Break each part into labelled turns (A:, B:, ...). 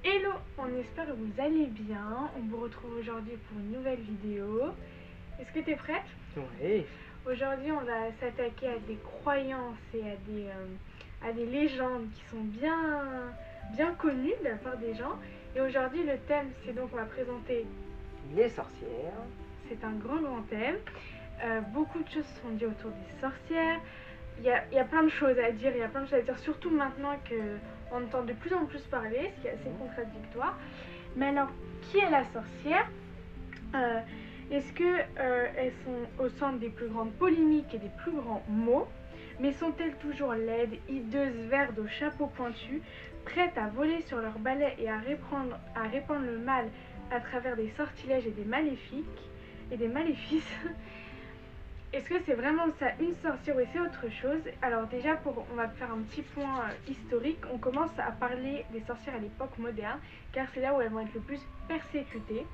A: Hello, on espère que vous allez bien. On vous retrouve aujourd'hui pour une nouvelle vidéo. Est-ce que tu es prête?
B: Oui.
A: Aujourd'hui, on va s'attaquer à des croyances et à des légendes qui sont bien connues de la part des gens. Et aujourd'hui, le thème, c'est donc, on va présenter
B: Les sorcières.
A: C'est un grand thème. Beaucoup de choses sont dites autour des sorcières. Il y a plein de choses à dire, surtout maintenant qu'on entend de plus en plus parler, ce qui est assez contradictoire. Mais alors, qui est la sorcière? Est-ce qu'elles sont au centre des plus grandes polémiques et des plus grands mots? Mais sont-elles toujours laides, hideuses, verdes au chapeau pointu, prêtes à voler sur leur balai et à répandre le mal à travers des sortilèges et des maléfices? Est-ce que c'est vraiment ça une sorcière ou c'est autre chose? Alors déjà, on va faire un petit point historique. On commence à parler des sorcières à l'époque moderne, car c'est là où elles vont être le plus persécutées.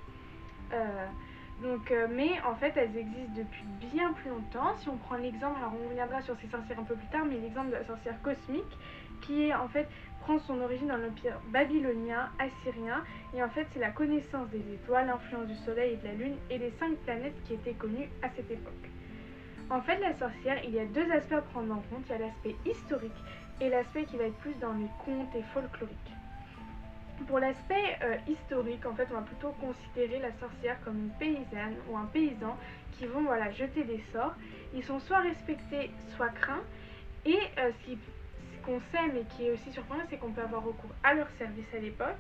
A: Mais en fait, elles existent depuis bien plus longtemps. Si on prend l'exemple, alors on reviendra sur ces sorcières un peu plus tard, mais l'exemple de la sorcière cosmique, qui est en fait prend son origine dans l'empire babylonien, assyrien, et en fait c'est la connaissance des étoiles, l'influence du soleil et de la lune et des 5 planètes qui étaient connues à cette époque. En fait, la sorcière, il y a deux aspects à prendre en compte. Il y a l'aspect historique et l'aspect qui va être plus dans les contes et folkloriques. Pour l'aspect historique, en fait, on va plutôt considérer la sorcière comme une paysanne ou un paysan qui vont jeter des sorts. Ils sont soit respectés, soit craints. Et ce qu'on sait, mais qui est aussi surprenant, c'est qu'on peut avoir recours à leur service à l'époque.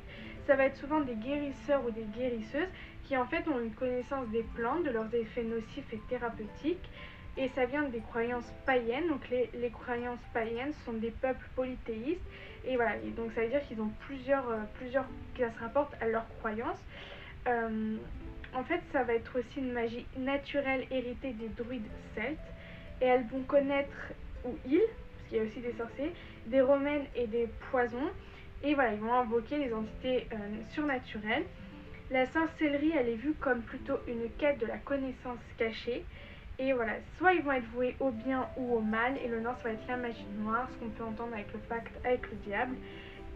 A: Ça va être souvent des guérisseurs ou des guérisseuses qui en fait ont une connaissance des plantes, de leurs effets nocifs et thérapeutiques. Et ça vient des croyances païennes. Donc les croyances païennes sont des peuples polythéistes. Et voilà, et donc ça veut dire qu'ils ont plusieurs qui se rapportent à leurs croyances. En fait, ça va être aussi une magie naturelle héritée des druides celtes. Et elles vont connaître, ou ils, parce qu'il y a aussi des sorciers, des remèdes et des poisons. Et voilà, ils vont invoquer les entités surnaturelles. La sorcellerie, elle est vue comme plutôt une quête de la connaissance cachée. Et voilà, soit ils vont être voués au bien ou au mal, et le nord, ça va être la magie noire, ce qu'on peut entendre avec le pacte avec le diable.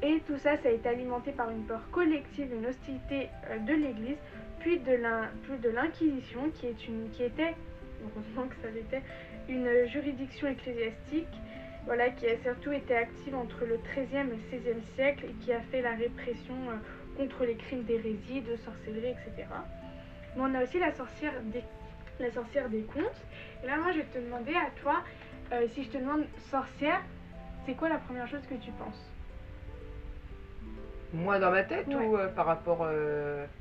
A: Et tout ça, ça a été alimenté par une peur collective, une hostilité de l'Église, puis de l'Inquisition, qui était, heureusement que ça l'était, une juridiction ecclésiastique, voilà, qui a surtout été active entre le XIIIe et le XVIe siècle et qui a fait la répression contre les crimes d'hérésie, de sorcellerie, etc. Mais on a aussi la sorcière des contes. Et là, moi, je vais te demander à toi, si je te demande sorcière, c'est quoi la première chose que tu penses?
B: Moi dans ma tête ou par rapport...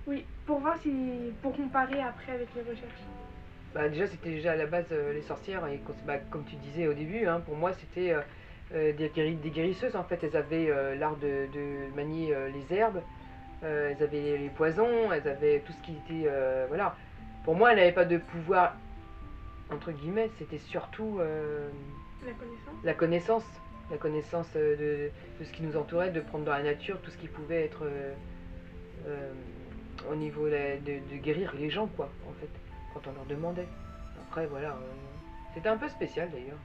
A: Oui, pour comparer après avec les recherches.
B: Bah déjà c'était déjà à la base les sorcières et comme tu disais au début, hein, pour moi c'était des guérisseuses en fait. Elles avaient l'art de manier les herbes, elles avaient les poisons, elles avaient tout ce qui était... voilà. Pour moi elles n'avaient pas de pouvoir entre guillemets, c'était surtout
A: La connaissance.
B: la connaissance de ce qui nous entourait, de prendre dans la nature tout ce qui pouvait être au niveau de guérir les gens, quoi, en fait, quand on leur demandait. Après, voilà, c'était un peu spécial d'ailleurs.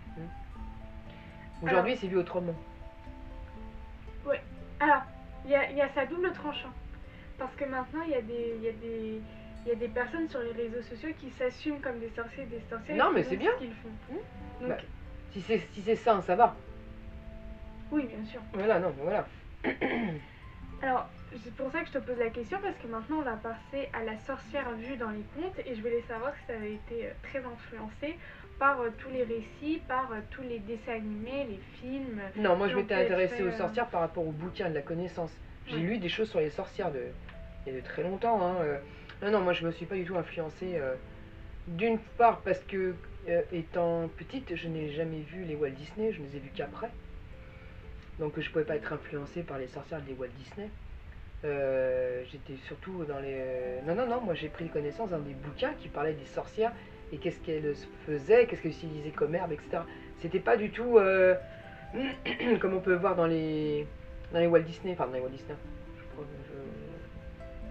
B: Aujourd'hui, c'est vu autrement.
A: Oui. Alors, il y a sa double tranchant. Parce que maintenant, il y a des personnes sur les réseaux sociaux qui s'assument comme des sorciers et des sorcières.
B: Non, mais c'est bien.
A: Ce qu'ils font. Donc,
B: bah, si c'est ça, ça va.
A: Oui, bien sûr.
B: Voilà, non, mais voilà.
A: Alors, c'est pour ça que je te pose la question, parce que maintenant, on va passer à la sorcière vue dans les contes, et je voulais savoir si ça avait été très influencé par tous les récits, par tous les dessins animés, les films.
B: Non, moi je m'étais intéressée aux sorcières par rapport aux bouquins de la connaissance. J'ai lu des choses sur les sorcières il y a de très longtemps. Hein. Non, moi je me suis pas du tout influencée. D'une part parce que, étant petite, je n'ai jamais vu les Walt Disney, je ne les ai vus qu'après. Donc je pouvais pas être influencée par les sorcières des Walt Disney. J'étais surtout dans les... Non, moi j'ai pris connaissance dans des bouquins qui parlaient des sorcières et qu'est-ce qu'elles faisaient, qu'est-ce qu'elles utilisaient comme herbe, etc. C'était pas du tout comme on peut voir dans les Walt Disney, enfin dans les Walt Disney.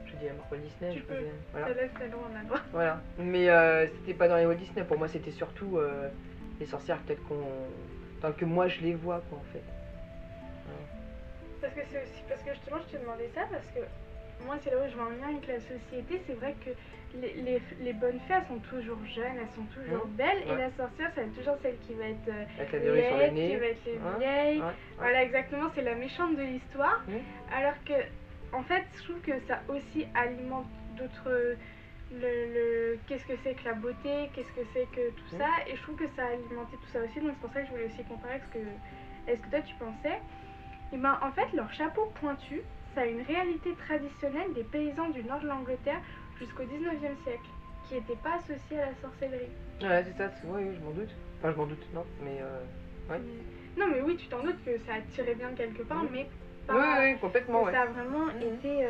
B: Je dis à Walt Disney,
A: tu peux,
B: voilà.
A: Ça laisse la loi en droit.
B: Voilà, mais c'était pas dans les Walt Disney, pour moi c'était surtout les sorcières peut-être tant que moi je les vois, quoi, en fait. Voilà.
A: Parce que c'est aussi parce que justement je te demandais ça parce que moi c'est là où je vois un lien avec la société. C'est vrai que les bonnes fées elles sont toujours jeunes, elles sont toujours belles et la sorcière c'est toujours celle qui va être
B: avec la verrue sur le
A: laide,
B: nez,
A: qui va être les vieilles. Voilà exactement, c'est la méchante de l'histoire. Alors que en fait je trouve que ça aussi alimente d'autres qu'est-ce que c'est que la beauté, qu'est-ce que c'est que tout ça, et je trouve que ça a alimenté tout ça aussi, donc c'est pour ça que je voulais aussi comparer est-ce que toi tu pensais. Et ben en fait leur chapeau pointu, ça a une réalité traditionnelle des paysans du nord de l'Angleterre jusqu'au 19e siècle, qui n'était pas associée à la sorcellerie.
B: Ouais c'est ça, oui je m'en doute. Enfin je m'en doute, non, mais ouais.
A: Non mais oui tu t'en doutes que ça attirait bien quelque part, mais
B: pas oui, complètement,
A: que ça a vraiment été...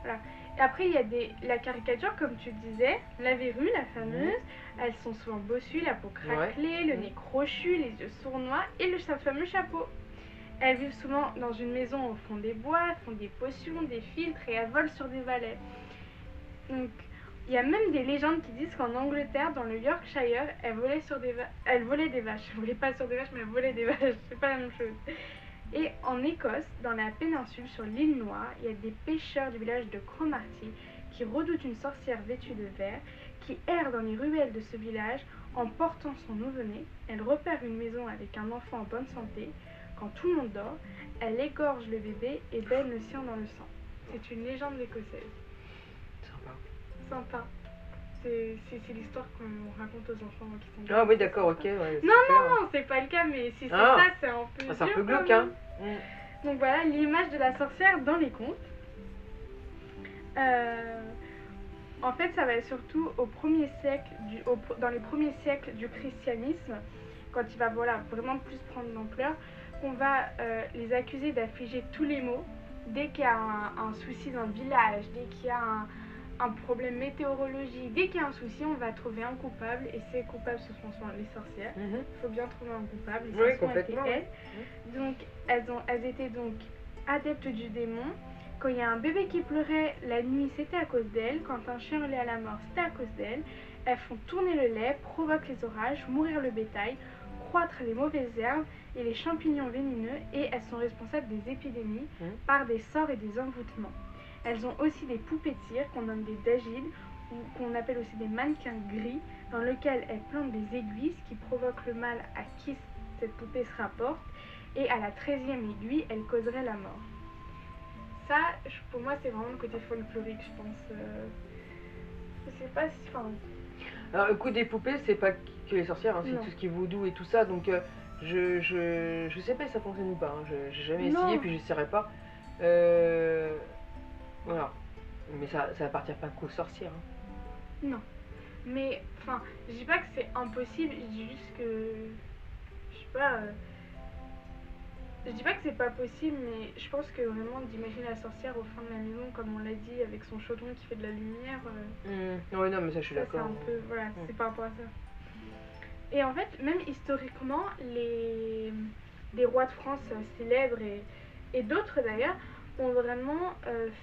A: voilà. Et après, il y a la caricature, comme tu disais, la verrue, la fameuse. Elles sont souvent bossues, la peau craquelée, le nez crochu, les yeux sournois et le fameux chapeau. Elles vivent souvent dans une maison au fond des bois, font des potions, des filtres et elles volent sur des valets. Donc, il y a même des légendes qui disent qu'en Angleterre, dans le Yorkshire, elles volaient des vaches. Elles volaient pas sur des vaches, mais elles volaient des vaches. C'est pas la même chose. Et en Écosse, dans la péninsule sur l'île Noire, il y a des pêcheurs du village de Cromarty qui redoutent une sorcière vêtue de vert qui erre dans les ruelles de ce village en portant son nouveau-né. Elle repère une maison avec un enfant en bonne santé. Quand tout le monde dort, elle égorge le bébé et baigne le sien dans le sang. C'est une légende écossaise. Sympa. C'est l'histoire qu'on raconte aux enfants qui sont...
B: Ah oui d'accord, ok. Ouais,
A: non, c'est pas le cas, mais si c'est ça, c'est un peu...
B: c'est un peu glauque, hein.
A: Donc voilà, l'image de la sorcière dans les contes. En fait, ça va être surtout dans les premiers siècles du christianisme, quand il va vraiment plus prendre d'ampleur, qu'on va les accuser d'affliger tous les maux. Dès qu'il y a un souci dans le village, dès qu'il y a un problème météorologique, dès qu'il y a un souci, on va trouver un coupable, et ces coupables ce sont souvent les sorcières. Il faut bien trouver un coupable, et ce sont elles. Donc elles étaient donc adeptes du démon. Quand il y a un bébé qui pleurait la nuit, c'était à cause d'elles. Quand un chien hurlait à la mort, c'était à cause d'elles. Elles font tourner le lait, provoquent les orages, mourir le bétail, croître les mauvaises herbes et les champignons vénéneux, et elles sont responsables des épidémies par des sorts et des envoûtements. Elles ont aussi des poupées tires qu'on nomme des dagides, ou qu'on appelle aussi des mannequins gris, dans lesquels elles plantent des aiguilles, ce qui provoque le mal à qui cette poupée se rapporte, et à la 13e aiguille, elle causerait la mort. Ça, pour moi, c'est vraiment le côté folklorique, je pense. Je sais pas si... Enfin...
B: Alors, le coup des poupées, c'est pas que les sorcières, hein, c'est tout ce qui est vaudou et tout ça, donc je sais pas si ça fonctionne ou pas, hein. J'ai jamais essayé, puis j'essaierai pas. Voilà. Mais ça appartient pas qu'aux sorcières. Hein.
A: Non. Mais, enfin, je dis pas que c'est impossible, je dis juste que... Je sais pas... Je dis pas que c'est pas possible, mais je pense que vraiment d'imaginer la sorcière au fond de la maison, comme on l'a dit, avec son chaudron qui fait de la lumière...
B: Ouais, non, mais ça, je suis d'accord.
A: C'est un peu... Voilà, c'est par rapport à ça. Et en fait, même historiquement, des rois de France célèbres et d'autres d'ailleurs, ont vraiment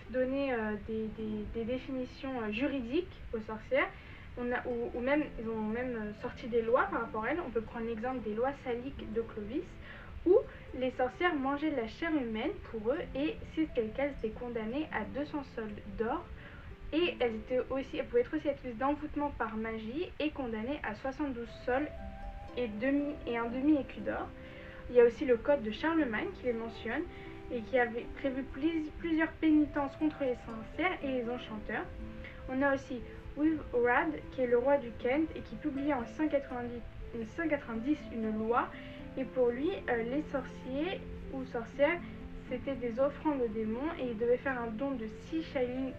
A: donné des définitions juridiques aux sorcières, ou même, ils ont même sorti des lois par rapport à elles. On peut prendre l'exemple des lois saliques de Clovis, où les sorcières mangeaient de la chair humaine pour eux, et si c'était le cas, elles étaient condamnées à 200 sols d'or, et elles pouvaient être aussi accusées d'envoûtement par magie et condamnées à 72 sols et un demi-écu d'or. Il y a aussi le code de Charlemagne qui les mentionne, et qui avait prévu plusieurs pénitences contre les sorcières et les enchanteurs. On a aussi Withrad, qui est le roi du Kent, et qui publiait en 590 une loi, et pour lui, les sorciers ou sorcières, c'était des offrandes aux démons, et ils devaient faire un don de 6 shillings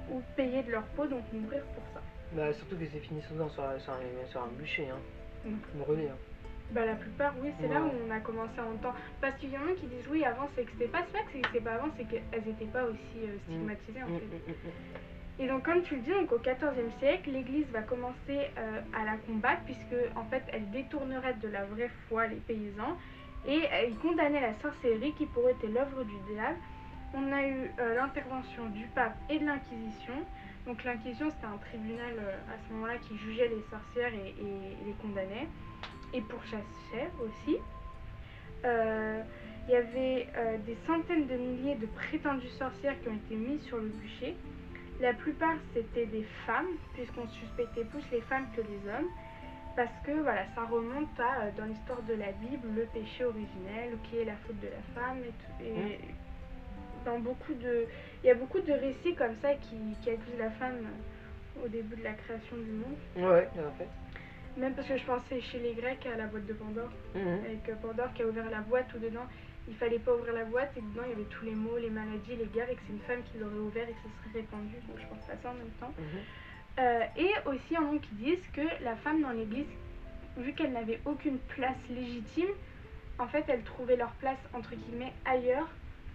A: ou payer de leur peau, donc mourir pour ça.
B: Bah surtout que c'est fini souvent sur un bûcher, hein. Brûlé, hein.
A: Bah la plupart, oui, c'est là où on a commencé à entendre. Parce qu'il y en a qui disent oui, avant c'est que c'était pas ça, que c'est pas avant, c'est qu'elles n'étaient pas aussi stigmatisées en fait. Et donc comme tu le dis, donc au XIVe siècle, l'Église va commencer à la combattre, puisque en fait elle détournerait de la vraie foi les paysans, et elle condamnait la sorcellerie qui pour eux était l'œuvre du diable. On a eu l'intervention du pape et de l'Inquisition. Donc l'Inquisition, c'était un tribunal à ce moment-là qui jugeait les sorcières et les condamnait, et pourchassait aussi. Il y avait des centaines de milliers de prétendues sorcières qui ont été mises sur le bûcher. La plupart c'était des femmes, puisqu'on suspectait plus les femmes que les hommes, parce que voilà, ça remonte à, dans l'histoire de la Bible, le péché originel, qui est la faute de la femme, et dans il y a beaucoup de récits comme ça qui accusent la femme au début de la création du monde.
B: Ouais, en fait.
A: Même parce que je pensais chez les Grecs à la boîte de Pandore, avec Pandore qui a ouvert la boîte où dedans il fallait pas ouvrir la boîte et dedans il y avait tous les maux, les maladies, les guerres et que c'est une femme qui l'aurait ouvert et que ça serait répandu. Donc je pense à ça en même temps. Et aussi il y en a qui disent que la femme dans l'église, vu qu'elle n'avait aucune place légitime, en fait elles trouvaient leur place entre guillemets ailleurs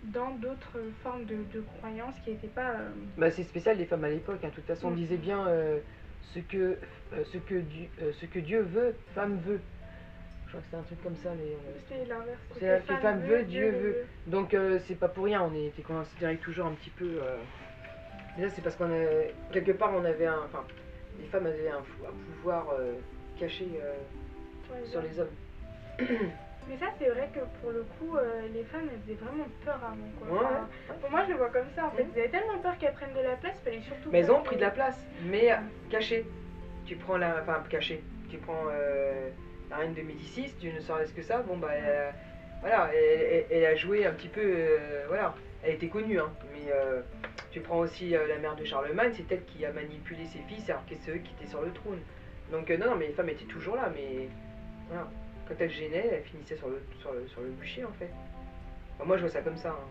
A: dans d'autres formes de croyances qui n'étaient pas...
B: Bah, c'est spécial les femmes à l'époque, hein. De toute façon on disait bien ce que Dieu veut, femme veut. Je crois que c'est un truc comme ça, mais...
A: c'est l'inverse.
B: C'est la femme veut, Dieu veut. Donc c'est pas pour rien, on était considérés toujours un petit peu... Déjà c'est parce quelque part on avait enfin, les femmes avaient un pouvoir caché sur les hommes.
A: Mais ça c'est vrai que pour le coup, les femmes elles faisaient vraiment peur avant quoi.
B: Ouais.
A: Enfin, pour moi je le vois comme ça en fait, ils avaient tellement peur qu'elles prennent de la place, il fallait surtout...
B: Mais elles ont pris de la place, mais cachée. Tu prends cachée. Tu prends la reine de Médicis, Dieu ne serait-ce que ça, bon bah voilà, elle a joué un petit peu, voilà, elle était connue, hein, mais tu prends aussi la mère de Charlemagne, c'est elle qui a manipulé ses fils alors que c'est eux qui étaient sur le trône. Donc non, mais les femmes étaient toujours là, mais voilà, quand elles gênaient, elles finissaient sur le bûcher en fait. Enfin, moi je vois ça comme ça. Hein.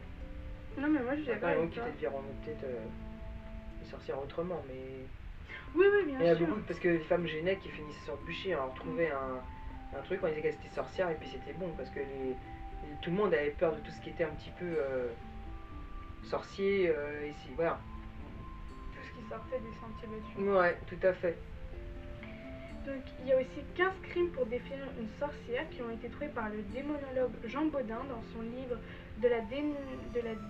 A: Non mais moi je dirais pas.
B: Il y a qui verront peut-être les sorcières autrement, mais...
A: Oui, bien sûr.
B: Il y a beaucoup, parce que les femmes gênaient qui finissaient sur le bûcher, on retrouvait un truc, on disait qu'elles étaient sorcières et puis c'était bon, parce que tout le monde avait peur de tout ce qui était un petit peu sorcier, ici, voilà.
A: Tout ce qui sortait des sentiers battus.
B: Ouais, tout à fait.
A: Donc il y a aussi 15 crimes pour définir une sorcière qui ont été trouvés par le démonologue Jean Bodin dans son livre de la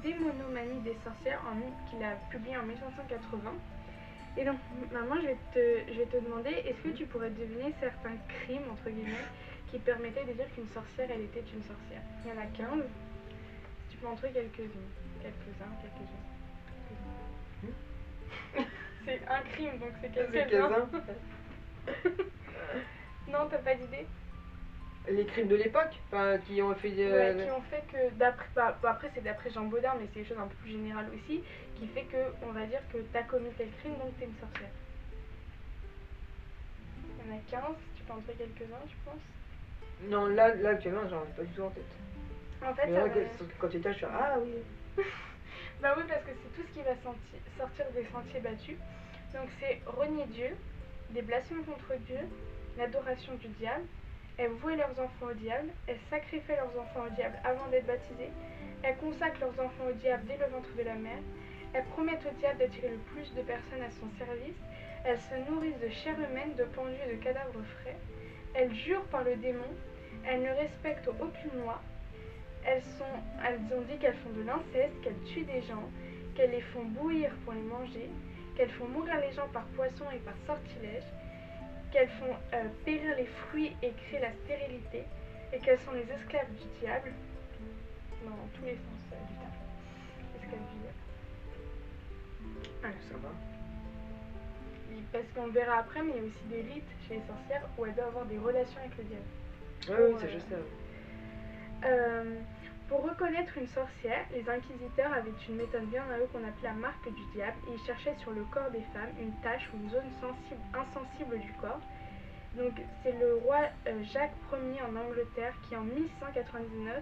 A: démonomanie des sorcières qu'il a publié en 1580. Et donc, maman, je vais te demander, est-ce que tu pourrais deviner certains crimes, entre guillemets, qui permettaient de dire qu'une sorcière, elle était une sorcière? Il y en a 15. Tu peux en trouver quelques-unes. Quelques-uns. C'est un crime, donc c'est quelques-uns. Non, t'as pas d'idée?
B: Les crimes de l'époque, qui ont fait...
A: Ouais, qui ont fait que, après c'est d'après Jean Bodin, mais c'est des choses un peu plus générales aussi, qui fait que, on va dire que t'as commis tel crime, donc t'es une sorcière. Il y en a 15, tu peux en trouver quelques-uns, je pense.
B: Non, là actuellement, j'en ai pas du tout en tête.
A: En fait,
B: quand tu étais, je suis ah oui.
A: Bah oui, parce que c'est tout ce qui va sortir des sentiers battus. Donc c'est renier Dieu, des blasphèmes contre Dieu, l'adoration du diable. Elles vouaient leurs enfants au diable, elles sacrifiaient leurs enfants au diable avant d'être baptisées, elles consacrent leurs enfants au diable dès le ventre de la mère, elles promettent au diable d'attirer le plus de personnes à son service, elles se nourrissent de chair humaine, de pendus et de cadavres frais, elles jurent par le démon, elles ne respectent aucune loi, elles ont dit qu'elles font de l'inceste, qu'elles tuent des gens, qu'elles les font bouillir pour les manger, qu'elles font mourir les gens par poisson et par sortilège, qu'elles font périr les fruits et créer la stérilité, et qu'elles sont les esclaves du diable, dans tous les sens du terme, esclaves du diable.
B: Ah, ça va.
A: Parce qu'on le verra après, mais il y a aussi des rites chez les sorcières où elles doivent avoir des relations avec le diable.
B: Oui, ça je sais.
A: Pour reconnaître une sorcière, les inquisiteurs avaient une méthode bien à eux qu'on appelait la marque du diable, et ils cherchaient sur le corps des femmes une tache ou une zone insensible du corps. Donc c'est le roi Jacques Ier en Angleterre qui en 1699,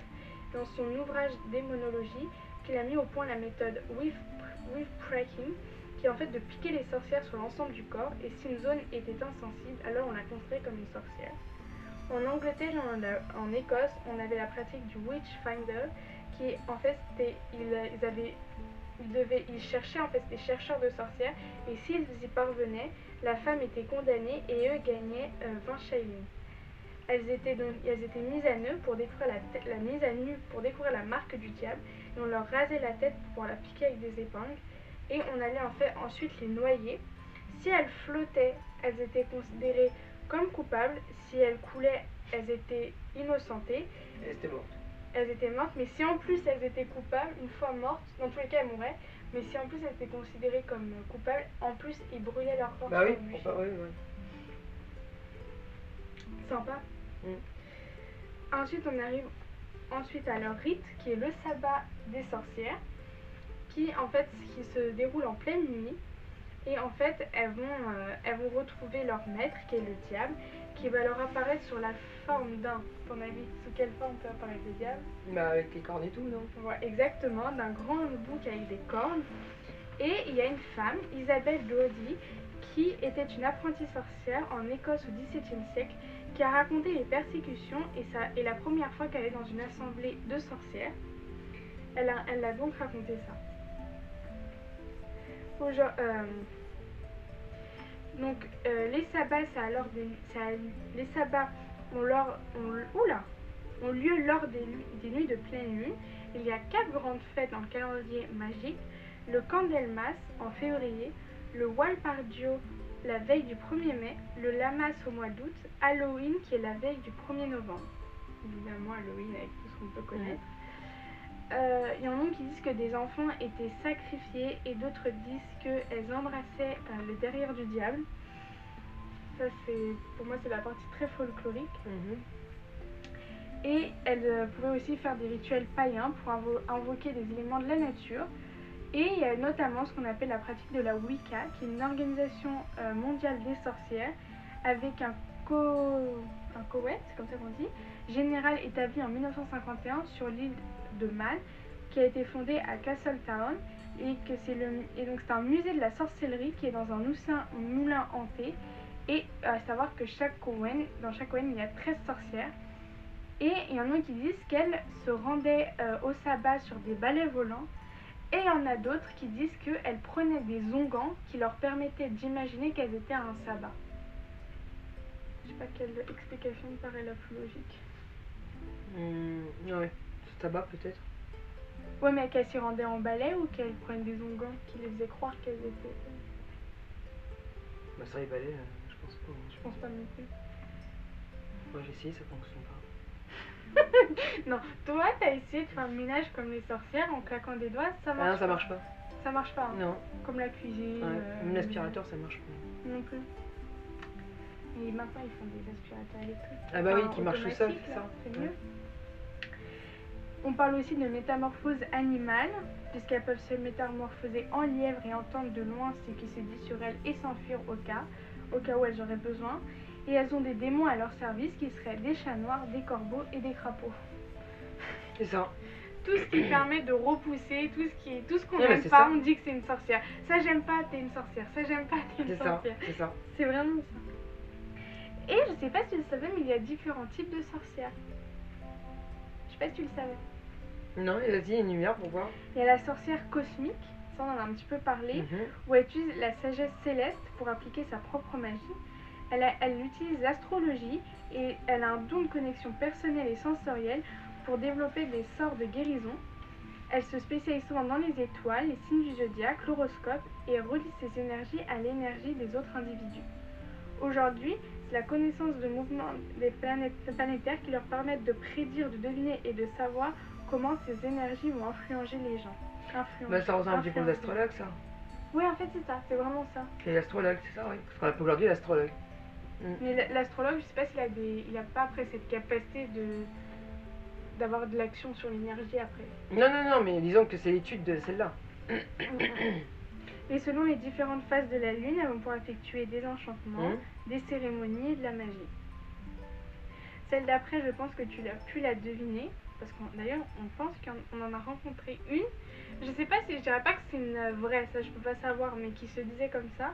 A: dans son ouvrage Démonologie, qu'il a mis au point la méthode Wave-Pricking, qui est en fait de piquer les sorcières sur l'ensemble du corps, et si une zone était insensible, alors on la considérait comme une sorcière. En Angleterre et en Écosse, on avait la pratique du Witchfinder, qui en fait, ils cherchaient en fait des chercheurs de sorcières, et s'ils y parvenaient, la femme était condamnée et eux gagnaient 20 shillings. Elles étaient mises à nu pour découvrir la marque du diable, et on leur rasait la tête pour la piquer avec des épingles, et on allait en fait ensuite les noyer. Si elles flottaient, elles étaient considérées comme coupables. Si elles coulaient, elles étaient innocentées.
B: Elles étaient mortes.
A: elles étaient mortes, mais si en plus elles étaient coupables, une fois mortes, dans tous les cas elles mourraient, mais si en plus elles étaient considérées comme coupables, en plus ils brûlaient leur corps
B: Bah
A: sur
B: oui,
A: le bûcher.
B: oui, oui.
A: Sympa.
B: Mm.
A: Ensuite on arrive à leur rite qui est le sabbat des sorcières, qui en fait qui se déroule en pleine nuit. Et en fait, elles vont retrouver leur maître, qui est le diable, qui va leur apparaître sur la forme d'un. Ton avis, sous quelle forme peut apparaître le diable?
B: Bah avec les cornes et tout, non?
A: Voilà, exactement, d'un grand bouc avec des cornes. Et il y a une femme, Isabelle Dodi, qui était une apprentie sorcière en Écosse au XVIIe siècle, qui a raconté les persécutions et la première fois qu'elle est dans une assemblée de sorcières. Elle a donc raconté ça. Les sabbats, les sabbats ont lieu lors des nuits de pleine lune. Il y a 4 grandes fêtes dans le calendrier magique: le Candlemas en février, le Walpurgis la veille du 1er mai, le Lammas au mois d'août, Halloween qui est la veille du 1er novembre. Évidemment, Halloween avec tout ce qu'on peut connaître. Il y en a qui disent que des enfants étaient sacrifiés et d'autres disent qu'elles embrassaient le derrière du diable. Ça, pour moi, c'est la partie très folklorique. Et elles pouvaient aussi faire des rituels païens pour invoquer des éléments de la nature. Et il y a notamment ce qu'on appelle la pratique de la Wicca, qui est une organisation mondiale des sorcières avec un Coët, c'est comme ça qu'on dit, général établi en 1951 sur l'île de Man, qui a été fondé à Castletown, et donc c'est un musée de la sorcellerie qui est dans un moulin hanté. Et à savoir que dans chaque Cohen il y a 13 sorcières, et il y en a qui disent qu'elles se rendaient au sabbat sur des balais volants, et il y en a d'autres qui disent qu'elles prenaient des onguents qui leur permettaient d'imaginer qu'elles étaient à un sabbat. Je sais pas quelle explication me paraît la plus logique.
B: Ouais, tabac peut-être.
A: Ouais, mais qu'elles s'y rendaient en balai ou qu'elles prennent des onguents qui les faisaient croire qu'elles étaient.
B: Bah ça les balais, je pense pas.
A: Je pense pas non plus.
B: Moi j'ai essayé, ça fonctionne pas.
A: Non, toi t'as essayé de faire le ménage comme les sorcières en claquant des doigts, ça marche
B: Ah non, ça marche pas.
A: Ça marche pas. Hein.
B: Non.
A: Comme la cuisine.
B: Ouais. Même l'aspirateur, ça marche pas.
A: Non plus. Et maintenant ils font des aspirateurs électriques.
B: Ah bah oui, qui marchent tout seul, c'est ça.
A: C'est mieux. On parle aussi de métamorphose animale, puisqu'elles peuvent se métamorphoser en lièvre et entendre de loin ce qui se dit sur elles et s'enfuir au cas où elles auraient besoin. Et elles ont des démons à leur service qui seraient des chats noirs, des corbeaux et des crapauds.
B: C'est ça.
A: Tout ce qui permet de repousser, tout ce qu'on n'aime pas, ça. On dit que c'est une sorcière. Ça j'aime pas, t'es une sorcière. Ça j'aime pas, t'es une sorcière.
B: C'est ça.
A: C'est vraiment ça. Et je sais pas si tu le savais, mais il y a différents types de sorcières. Je sais pas si tu le savais.
B: Non, vas-y, énumère pour voir.
A: Il y a la sorcière cosmique, ça on en a un petit peu parlé, où elle utilise la sagesse céleste pour appliquer sa propre magie. Elle utilise l'astrologie et elle a un don de connexion personnelle et sensorielle pour développer des sorts de guérison. Elle se spécialise souvent dans les étoiles, les signes du zodiaque, l'horoscope et relie ses énergies à l'énergie des autres individus. Aujourd'hui, c'est la connaissance de mouvements des planétaires qui leur permettent de prédire, de deviner et de savoir comment ces énergies vont influencer les gens.
B: Bah ça ressemble un petit peu aux astrologues, ça.
A: Oui, en fait c'est ça, c'est vraiment ça.
B: Et l'astrologue, c'est ça, oui. Parce qu'on aujourd'hui l'astrologue.
A: Mais l'astrologue, je sais pas s'il a pas après cette capacité d'avoir de l'action sur l'énergie après.
B: Non, mais disons que c'est l'étude de celle-là.
A: Et selon les différentes phases de la lune, elles vont pouvoir effectuer des enchantements, des cérémonies et de la magie. Celle d'après, je pense que tu l'as pu la deviner, parce qu'on d'ailleurs, on pense qu'on en a rencontré une. Je sais pas si je dirais pas que c'est une vraie, ça je peux pas savoir, mais qui se disait comme ça.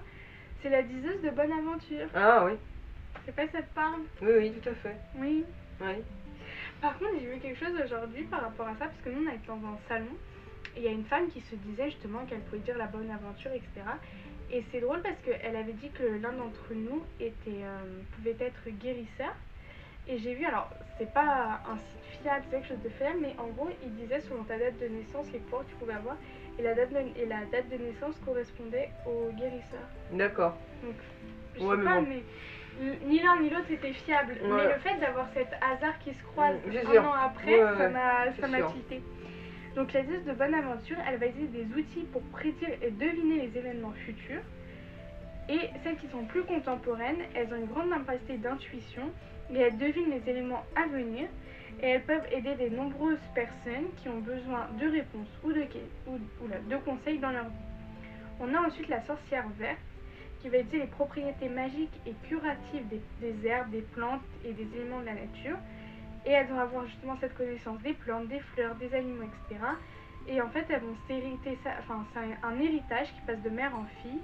A: C'est la diseuse de bonne aventure.
B: Ah oui.
A: Je sais pas si ça te parle.
B: Oui, tout à fait.
A: Oui.
B: Oui.
A: Par contre, j'ai vu quelque chose aujourd'hui par rapport à ça, parce que nous on était dans un salon, et il y a une femme qui se disait justement qu'elle pouvait dire la bonne aventure, etc. Et c'est drôle parce qu'elle avait dit que l'un d'entre nous pouvait être guérisseur. Et j'ai vu, alors c'est pas un site fiable, c'est quelque chose de fiable, mais en gros il disait selon ta date de naissance les pouvoirs que tu pouvais avoir, et la date de naissance correspondait au guérisseur.
B: D'accord.
A: Donc je sais pas, mais ni l'un ni l'autre était fiable.
B: Ouais.
A: Mais le fait d'avoir cet hasard qui se croise
B: C'est
A: un
B: sûr.
A: an après,
B: Ouais,
A: ça m'a
B: sûr.
A: tilté. Donc la diseuse de bonne aventure, elle va utiliser des outils pour prédire et deviner les événements futurs. Et celles qui sont plus contemporaines, elles ont une grande capacité d'intuition et elles devinent les éléments à venir et elles peuvent aider de nombreuses personnes qui ont besoin de réponses ou de conseils dans leur vie. On a ensuite la sorcière verte qui va utiliser les propriétés magiques et curatives des herbes, des plantes et des éléments de la nature. Et elles vont avoir justement cette connaissance des plantes, des fleurs, des animaux, etc. Et en fait, elles vont s'hériter ça, enfin, c'est un héritage qui passe de mère en fille,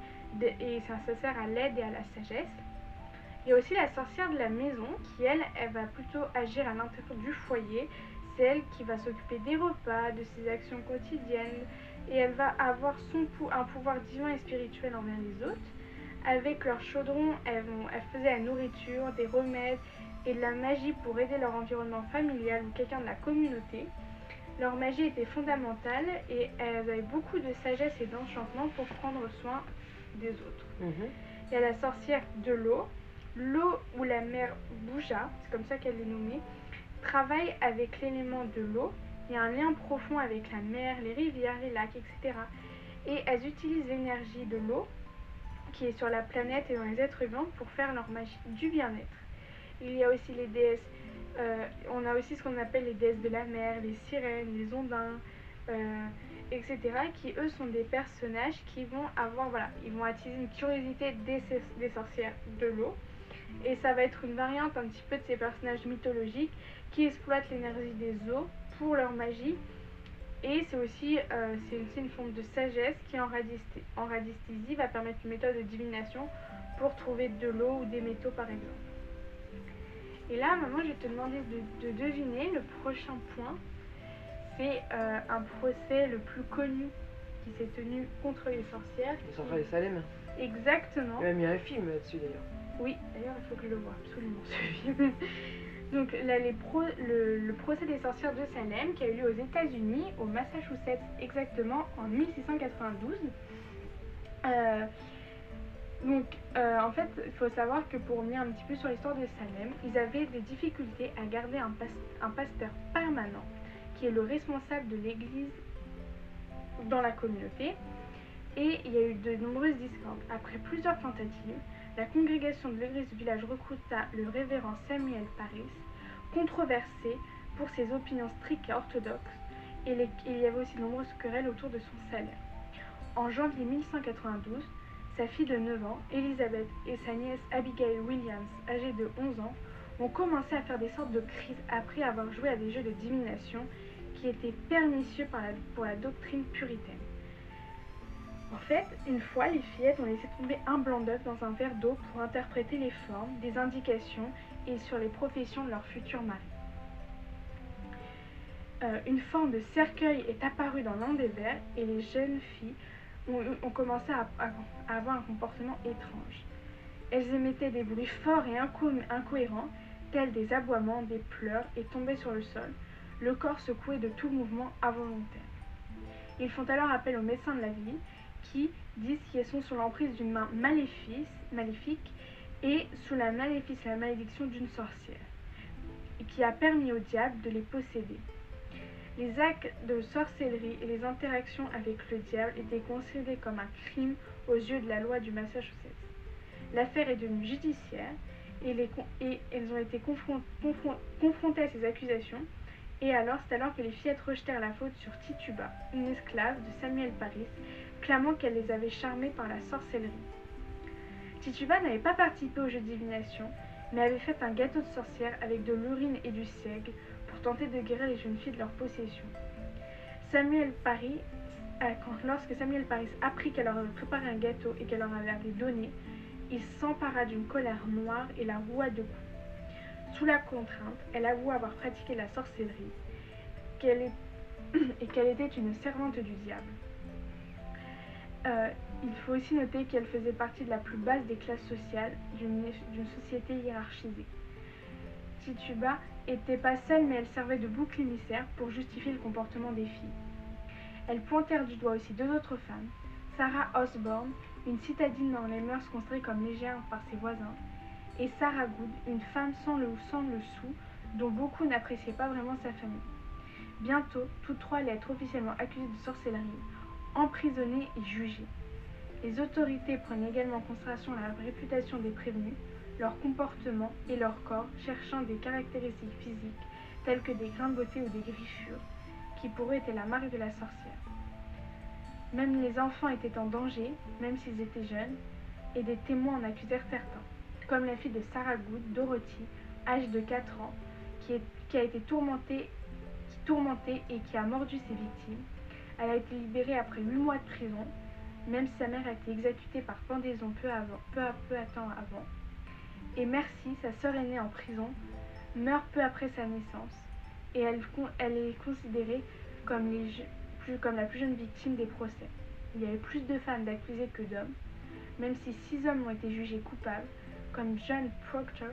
A: et ça sert à l'aide et à la sagesse. Il y a aussi la sorcière de la maison qui, elle va plutôt agir à l'intérieur du foyer. C'est elle qui va s'occuper des repas, de ses actions quotidiennes, et elle va avoir un pouvoir divin et spirituel envers les autres. Avec leur chaudron, elles faisaient la nourriture, des remèdes et de la magie pour aider leur environnement familial ou quelqu'un de la communauté. Leur magie était fondamentale et elles avaient beaucoup de sagesse et d'enchantement pour prendre soin des autres. Il y a la sorcière de l'eau. L'eau ou la mer Bouja, c'est comme ça qu'elle est nommée, travaille avec l'élément de l'eau. Il y a un lien profond avec la mer, les rivières, les lacs, etc. Et elles utilisent l'énergie de l'eau qui est sur la planète et dans les êtres humains pour faire leur magie du bien-être. Il y a aussi les déesses, on a aussi ce qu'on appelle les déesses de la mer, les sirènes, les ondins, etc. qui eux sont des personnages qui vont avoir, ils vont attiser une curiosité des sorcières de l'eau. Et ça va être une variante un petit peu de ces personnages mythologiques qui exploitent l'énergie des eaux pour leur magie. Et c'est aussi une forme de sagesse qui en radiesthésie va permettre une méthode de divination pour trouver de l'eau ou des métaux par exemple. Et là, maman, je vais te demander de deviner le prochain point. C'est un procès le plus connu qui s'est tenu contre les sorcières.
B: Les sorcières de Salem.
A: Exactement.
B: Il y a même un film là-dessus d'ailleurs.
A: Oui, d'ailleurs, il faut que je le voie absolument ce film. Donc là, le procès des sorcières de Salem qui a eu lieu aux États-Unis, au Massachusetts exactement, en 1692. En fait, il faut savoir que pour revenir un petit peu sur l'histoire de Salem, ils avaient des difficultés à garder un pasteur permanent qui est le responsable de l'église dans la communauté. Et il y a eu de nombreuses discordes. Après plusieurs tentatives, la congrégation de l'église du village recruta le révérend Samuel Parris, controversé pour ses opinions strictes et orthodoxes, et il y avait aussi de nombreuses querelles autour de son salaire. En janvier 1192, sa fille de 9 ans, Elizabeth, et sa nièce Abigail Williams, âgée de 11 ans, ont commencé à faire des sortes de crises après avoir joué à des jeux de divination qui étaient pernicieux pour la doctrine puritaine. En fait, une fois, les fillettes ont laissé tomber un blanc d'œuf dans un verre d'eau pour interpréter les formes, des indications et sur les professions de leur futur mari. Une forme de cercueil est apparue dans l'un des verres et les jeunes filles ont commencé à avoir un comportement étrange. Elles émettaient des bruits forts et incohérents, tels des aboiements, des pleurs, et tombaient sur le sol, le corps secoué de tout mouvement involontaire. Ils font alors appel aux médecins de la ville, qui disent qu'elles sont sous l'emprise d'une main maléfique et sous la malédiction d'une sorcière, et qui a permis au diable de les posséder. Les actes de sorcellerie et les interactions avec le diable étaient considérés comme un crime aux yeux de la loi du Massachusetts. L'affaire est devenue judiciaire et elles ont été confrontées à ces accusations. Et c'est alors que les fillettes rejetèrent la faute sur Tituba, une esclave de Samuel Parris, clamant qu'elle les avait charmées par la sorcellerie. Tituba n'avait pas participé au jeu de divination, mais avait fait un gâteau de sorcière avec de l'urine et du seigle pour tenter de guérir les jeunes filles de leur possession. Lorsque Samuel Parris apprit qu'elle leur avait préparé un gâteau et qu'elle leur avait donné, il s'empara d'une colère noire et la roua de coups. Sous la contrainte, elle avoua avoir pratiqué la sorcellerie et qu'elle était une servante du diable. Il faut aussi noter qu'elle faisait partie de la plus basse des classes sociales d'une société hiérarchisée. Tituba n'était pas seule, mais elle servait de bouc émissaire pour justifier le comportement des filles. Elles pointèrent du doigt aussi deux autres femmes, Sarah Osborne, une citadine dans les mœurs considérée comme légère par ses voisins, et Sarah Good, une femme sans le sou, dont beaucoup n'appréciaient pas vraiment sa famille. Bientôt, toutes trois allaient être officiellement accusées de sorcellerie, emprisonnées et jugées. Les autorités prenaient également en considération la réputation des prévenus, leur comportement et leur corps, cherchant des caractéristiques physiques telles que des grains de beauté ou des griffures, qui pour eux étaient la marque de la sorcière. Même les enfants étaient en danger, même s'ils étaient jeunes, et des témoins en accusèrent certains, comme la fille de Sarah Good, Dorothy, âgée de 4 ans, qui a été tourmentée et qui a mordu ses victimes. Elle a été libérée après 8 mois de prison, même si sa mère a été exécutée par pendaison peu à temps avant. Et Mercy, sa sœur aînée en prison, meurt peu après sa naissance, et elle est considérée comme la plus jeune victime des procès. Il y a eu plus de femmes d'accusées que d'hommes, même si 6 hommes ont été jugés coupables, comme John Proctor,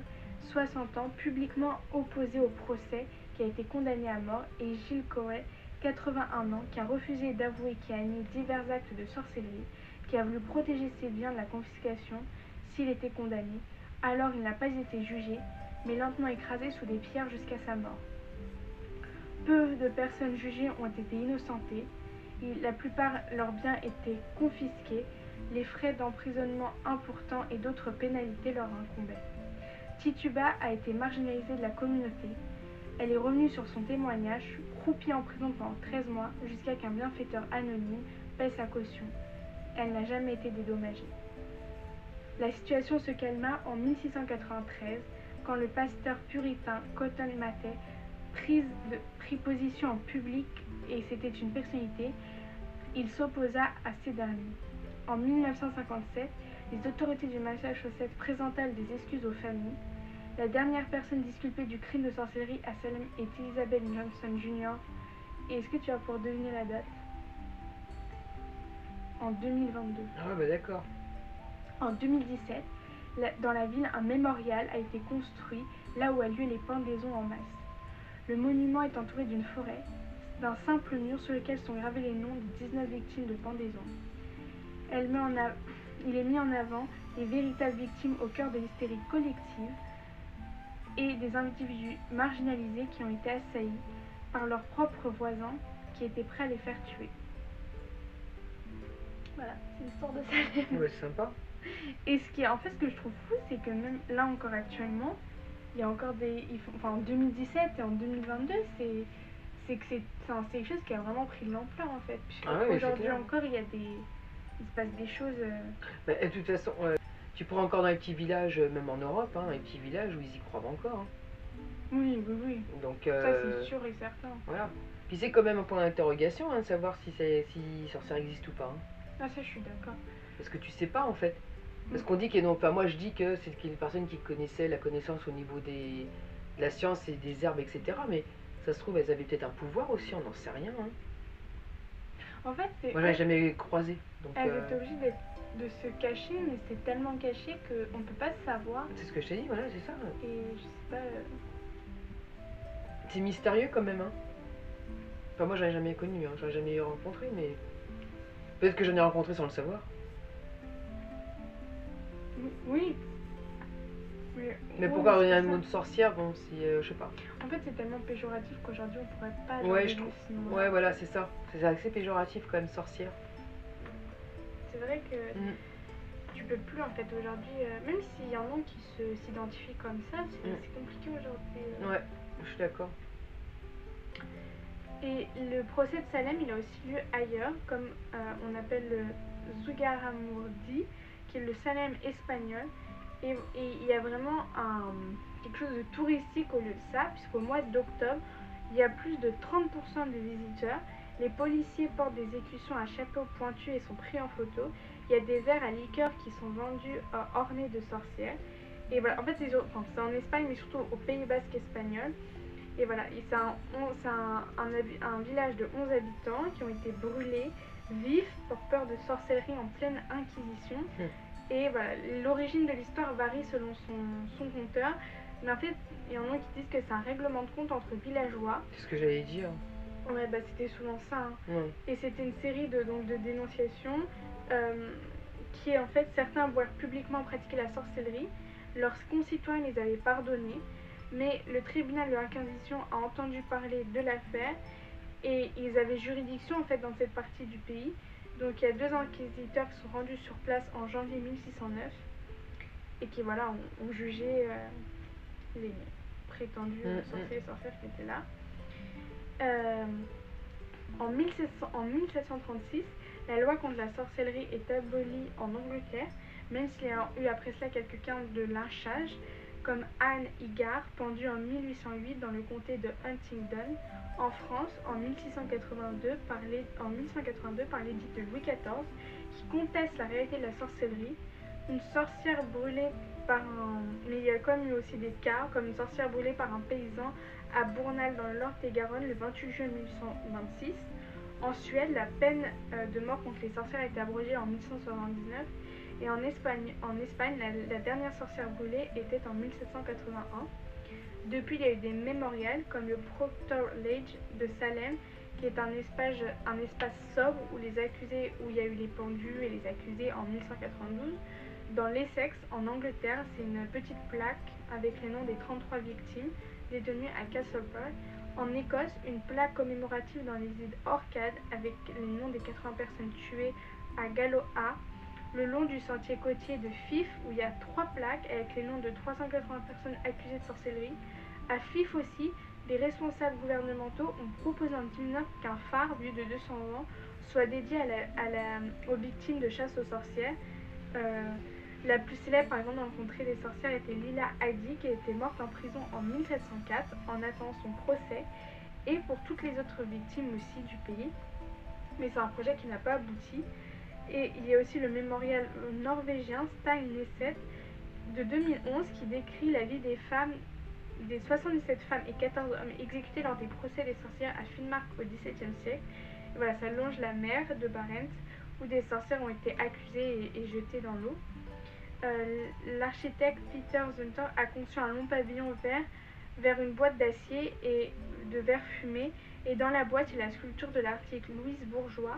A: 60 ans, publiquement opposé au procès, qui a été condamné à mort, et Gilles Corey, 81 ans, qui a refusé d'avouer qu'il a nié divers actes de sorcellerie, qui a voulu protéger ses biens de la confiscation s'il était condamné. Alors il n'a pas été jugé, mais lentement écrasé sous des pierres jusqu'à sa mort. Peu de personnes jugées ont été innocentées, la plupart leurs biens étaient confisqués, les frais d'emprisonnement importants et d'autres pénalités leur incombaient. Tituba a été marginalisée de la communauté. Elle est revenue sur son témoignage, croupie en prison pendant 13 mois, jusqu'à qu'un bienfaiteur anonyme paie sa caution. Elle n'a jamais été dédommagée. La situation se calma en 1693, quand le pasteur puritain Cotton Mather prit position en public, et c'était une personnalité, il s'opposa à ces derniers. En 1957, les autorités du Massachusetts présentèrent des excuses aux familles. La dernière personne disculpée du crime de sorcellerie à Salem est Elizabeth Johnson Jr. Et est-ce que tu vas pouvoir deviner la date? En 2022.
B: Ah bah d'accord.
A: En 2017, dans la ville, un mémorial a été construit là où a lieu les pendaisons en masse. Le monument est entouré d'une forêt, d'un simple mur sur lequel sont gravés les noms des 19 victimes de pendaison. Il est mis en avant les véritables victimes au cœur de l'hystérie collective et des individus marginalisés qui ont été assaillis par leurs propres voisins qui étaient prêts à les faire tuer. Voilà, c'est l'histoire de Salem.
B: Ouais, c'est sympa.
A: Et ce que je trouve fou, c'est que même là encore actuellement, il y a encore en 2017 et en 2022, c'est quelque chose qui a vraiment pris de l'ampleur en fait. Aujourd'hui encore, il se passe des choses.
B: Bah, de toute façon, tu prends encore dans les petits villages, même en Europe, les petits villages où ils y croient encore.
A: Oui.
B: Donc,
A: ça c'est sûr et certain.
B: Voilà. Puis c'est quand même un point d'interrogation, de savoir si sorcière existe ou pas.
A: Ah ça je suis d'accord.
B: Parce que tu sais pas en fait. Parce qu'on dit moi je dis que c'est une personne qui connaissait la connaissance au niveau de la science et des herbes, etc. Mais ça se trouve, elles avaient peut-être un pouvoir aussi, on n'en sait rien.
A: En fait,
B: moi, j'avais jamais croisé. Donc,
A: elles étaient obligées de se cacher, mais c'est tellement caché qu'on ne peut pas savoir.
B: C'est ce que je t'ai dit, voilà, c'est ça.
A: Et je sais pas.
B: C'est mystérieux quand même. Enfin, moi, j'en ai jamais connu, j'en ai jamais rencontré, mais peut-être que j'en ai rencontré sans le savoir.
A: Oui.
B: Mais pourquoi donner un mot de sorcière, bon, si je sais pas.
A: En fait, c'est tellement péjoratif qu'aujourd'hui on pourrait pas.
B: Ouais, je trouve. Ouais, voilà, c'est ça. C'est assez péjoratif quand même, sorcière.
A: C'est vrai que tu peux plus en fait aujourd'hui, même s'il y en a qui s'identifient comme ça, c'est compliqué aujourd'hui.
B: Ouais, je suis d'accord.
A: Et le procès de Salem, il a aussi lieu ailleurs, comme on appelle le Zugarramurdi, qui est le Salem espagnol. Et il y a vraiment quelque chose de touristique au lieu de ça, puisqu'au mois d'octobre, il y a plus de 30% des visiteurs. Les policiers portent des écussons à chapeau pointu et sont pris en photo. Il y a des verres à liqueur qui sont vendus ornés de sorcières. Et voilà, en fait c'est en Espagne, mais surtout au Pays Basque espagnol. Et voilà, c'est un village de 11 habitants qui ont été brûlés vifs pour peur de sorcellerie en pleine inquisition. Et voilà, l'origine de l'histoire varie selon son conteur. Mais en fait, il y en a qui disent que c'est un règlement de compte entre villageois.
B: C'est ce que j'allais dire.
A: Ouais, bah c'était souvent ça. Et c'était une série de dénonciations qui, en fait, certains voient publiquement pratiquer la sorcellerie. leurs concitoyens les avaient pardonnés, mais le tribunal de l'Inquisition a entendu parler de l'affaire et ils avaient juridiction en fait dans cette partie du pays. Donc il y a 2 inquisiteurs qui sont rendus sur place en janvier 1609 et qui voilà ont jugé les prétendus sorciers et sorcières qui étaient là. En 1736, la loi contre la sorcellerie est abolie en Angleterre, même s'il y a eu après cela quelques cas de lynchage, comme Anne Higard, pendue en 1808 dans le comté de Huntingdon. En France, en 1682, par l'édit de Louis XIV, qui conteste la réalité de la sorcellerie. Une sorcière brûlée par un... Mais il y a comme eu aussi des cas, comme une sorcière brûlée par un paysan à Bournal dans le Lot-et-Garonne le 28 juin 1826. En Suède, la peine de mort contre les sorcières a été abrogée en 1779. Et en Espagne, la dernière sorcière brûlée était en 1781. Depuis, il y a eu des mémorials comme le Proctor Lodge de Salem, qui est un espace sobre où il y a eu les pendus et les accusés en 1192. Dans l'Essex, en Angleterre, c'est une petite plaque avec les noms des 33 victimes détenues à Castlebar. En Écosse, une plaque commémorative dans les îles Orcades avec les noms des 80 personnes tuées à Galloha. Le long du sentier côtier de Fife, où il y a 3 plaques avec les noms de 380 personnes accusées de sorcellerie. À Fife aussi, les responsables gouvernementaux ont proposé en 2009 qu'un phare, vieux de 200 ans, soit dédié aux victimes de chasse aux sorcières. La plus célèbre, par exemple, dans le contrée des sorcières était Lila Haddy, qui était morte en prison en 1704 en attendant son procès, et pour toutes les autres victimes aussi du pays. Mais c'est un projet qui n'a pas abouti. Et il y a aussi le mémorial norvégien Steinneset de 2011 qui décrit la vie des 77 femmes et 14 hommes exécutés lors des procès des sorcières à Finnmark au XVIIe siècle. Et voilà, ça longe la mer de Barents où des sorcières ont été accusées et jetées dans l'eau. L'architecte Peter Zumthor a conçu un long pavillon vert vers une boîte d'acier et de verre fumé, et dans la boîte il y a la sculpture de l'artiste Louise Bourgeois,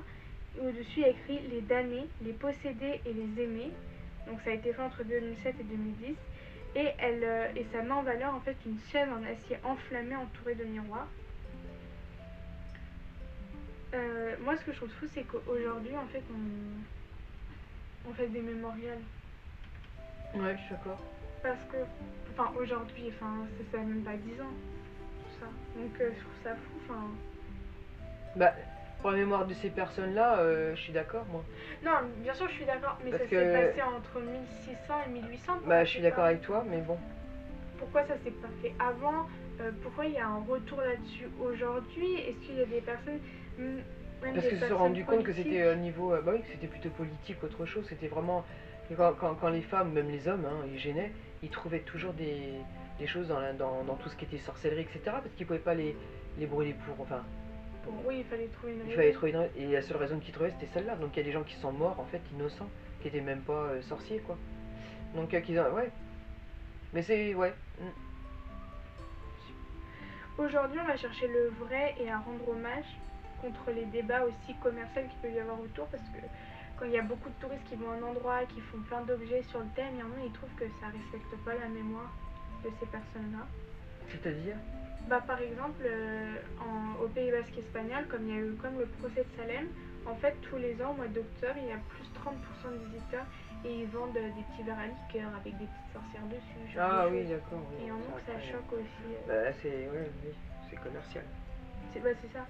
A: et au-dessus il y a écrit les damnés, les possédés et les aimés. Donc ça a été fait entre 2007 et 2010, et ça met en valeur en fait une chaise en acier enflammée entourée de miroirs. Moi ce que je trouve fou, c'est qu'aujourd'hui en fait on fait des mémorials.
B: Ouais, je suis d'accord.
A: Parce que, enfin aujourd'hui, ça fait même pas 10 ans, tout ça. Donc je trouve ça fou,
B: Bah, pour la mémoire de ces personnes-là, je suis d'accord, moi.
A: Non, bien sûr je suis d'accord, mais
B: Parce
A: ça s'est passé entre 1600 et 1800.
B: Bah, je suis d'accord avec toi, mais bon.
A: Pourquoi ça s'est pas fait avant? Pourquoi il y a un retour là-dessus aujourd'hui? Est-ce qu'il y a des personnes...
B: Parce qu'ils se sont rendus compte que c'était au niveau... bah oui, que c'était plutôt politique, autre chose. C'était vraiment... Quand les femmes, même les hommes, ils gênaient, ils trouvaient toujours des choses dans tout ce qui était sorcellerie, etc. Parce qu'ils pouvaient pas les brûler pour... Enfin...
A: Oui, il fallait trouver une raison.
B: Il fallait trouver une raison. Et la seule raison qu'ils trouvaient, c'était celle-là. Donc il y a des gens qui sont morts, en fait, innocents, qui étaient même pas sorciers, quoi. Donc, ouais. Mais c'est... Ouais.
A: Aujourd'hui, on va chercher le vrai et à rendre hommage contre les débats aussi commerciaux qu'il peut y avoir autour, parce que quand il y a beaucoup de touristes qui vont à un endroit, qui font plein d'objets sur le thème, il y en a, ils trouvent que ça respecte pas la mémoire de ces personnes-là.
B: C'est-à-dire?
A: Bah, par exemple, au Pays Basque espagnol, comme il y a eu comme le procès de Salem, en fait, tous les ans, au mois d'octobre, il y a plus de 30% de visiteurs et ils vendent des petits verres à liqueur avec des petites sorcières dessus.
B: Ah oui, d'accord. Oui,
A: et en donc, ça choque aussi.
B: Bah, c'est commercial.
A: C'est ça.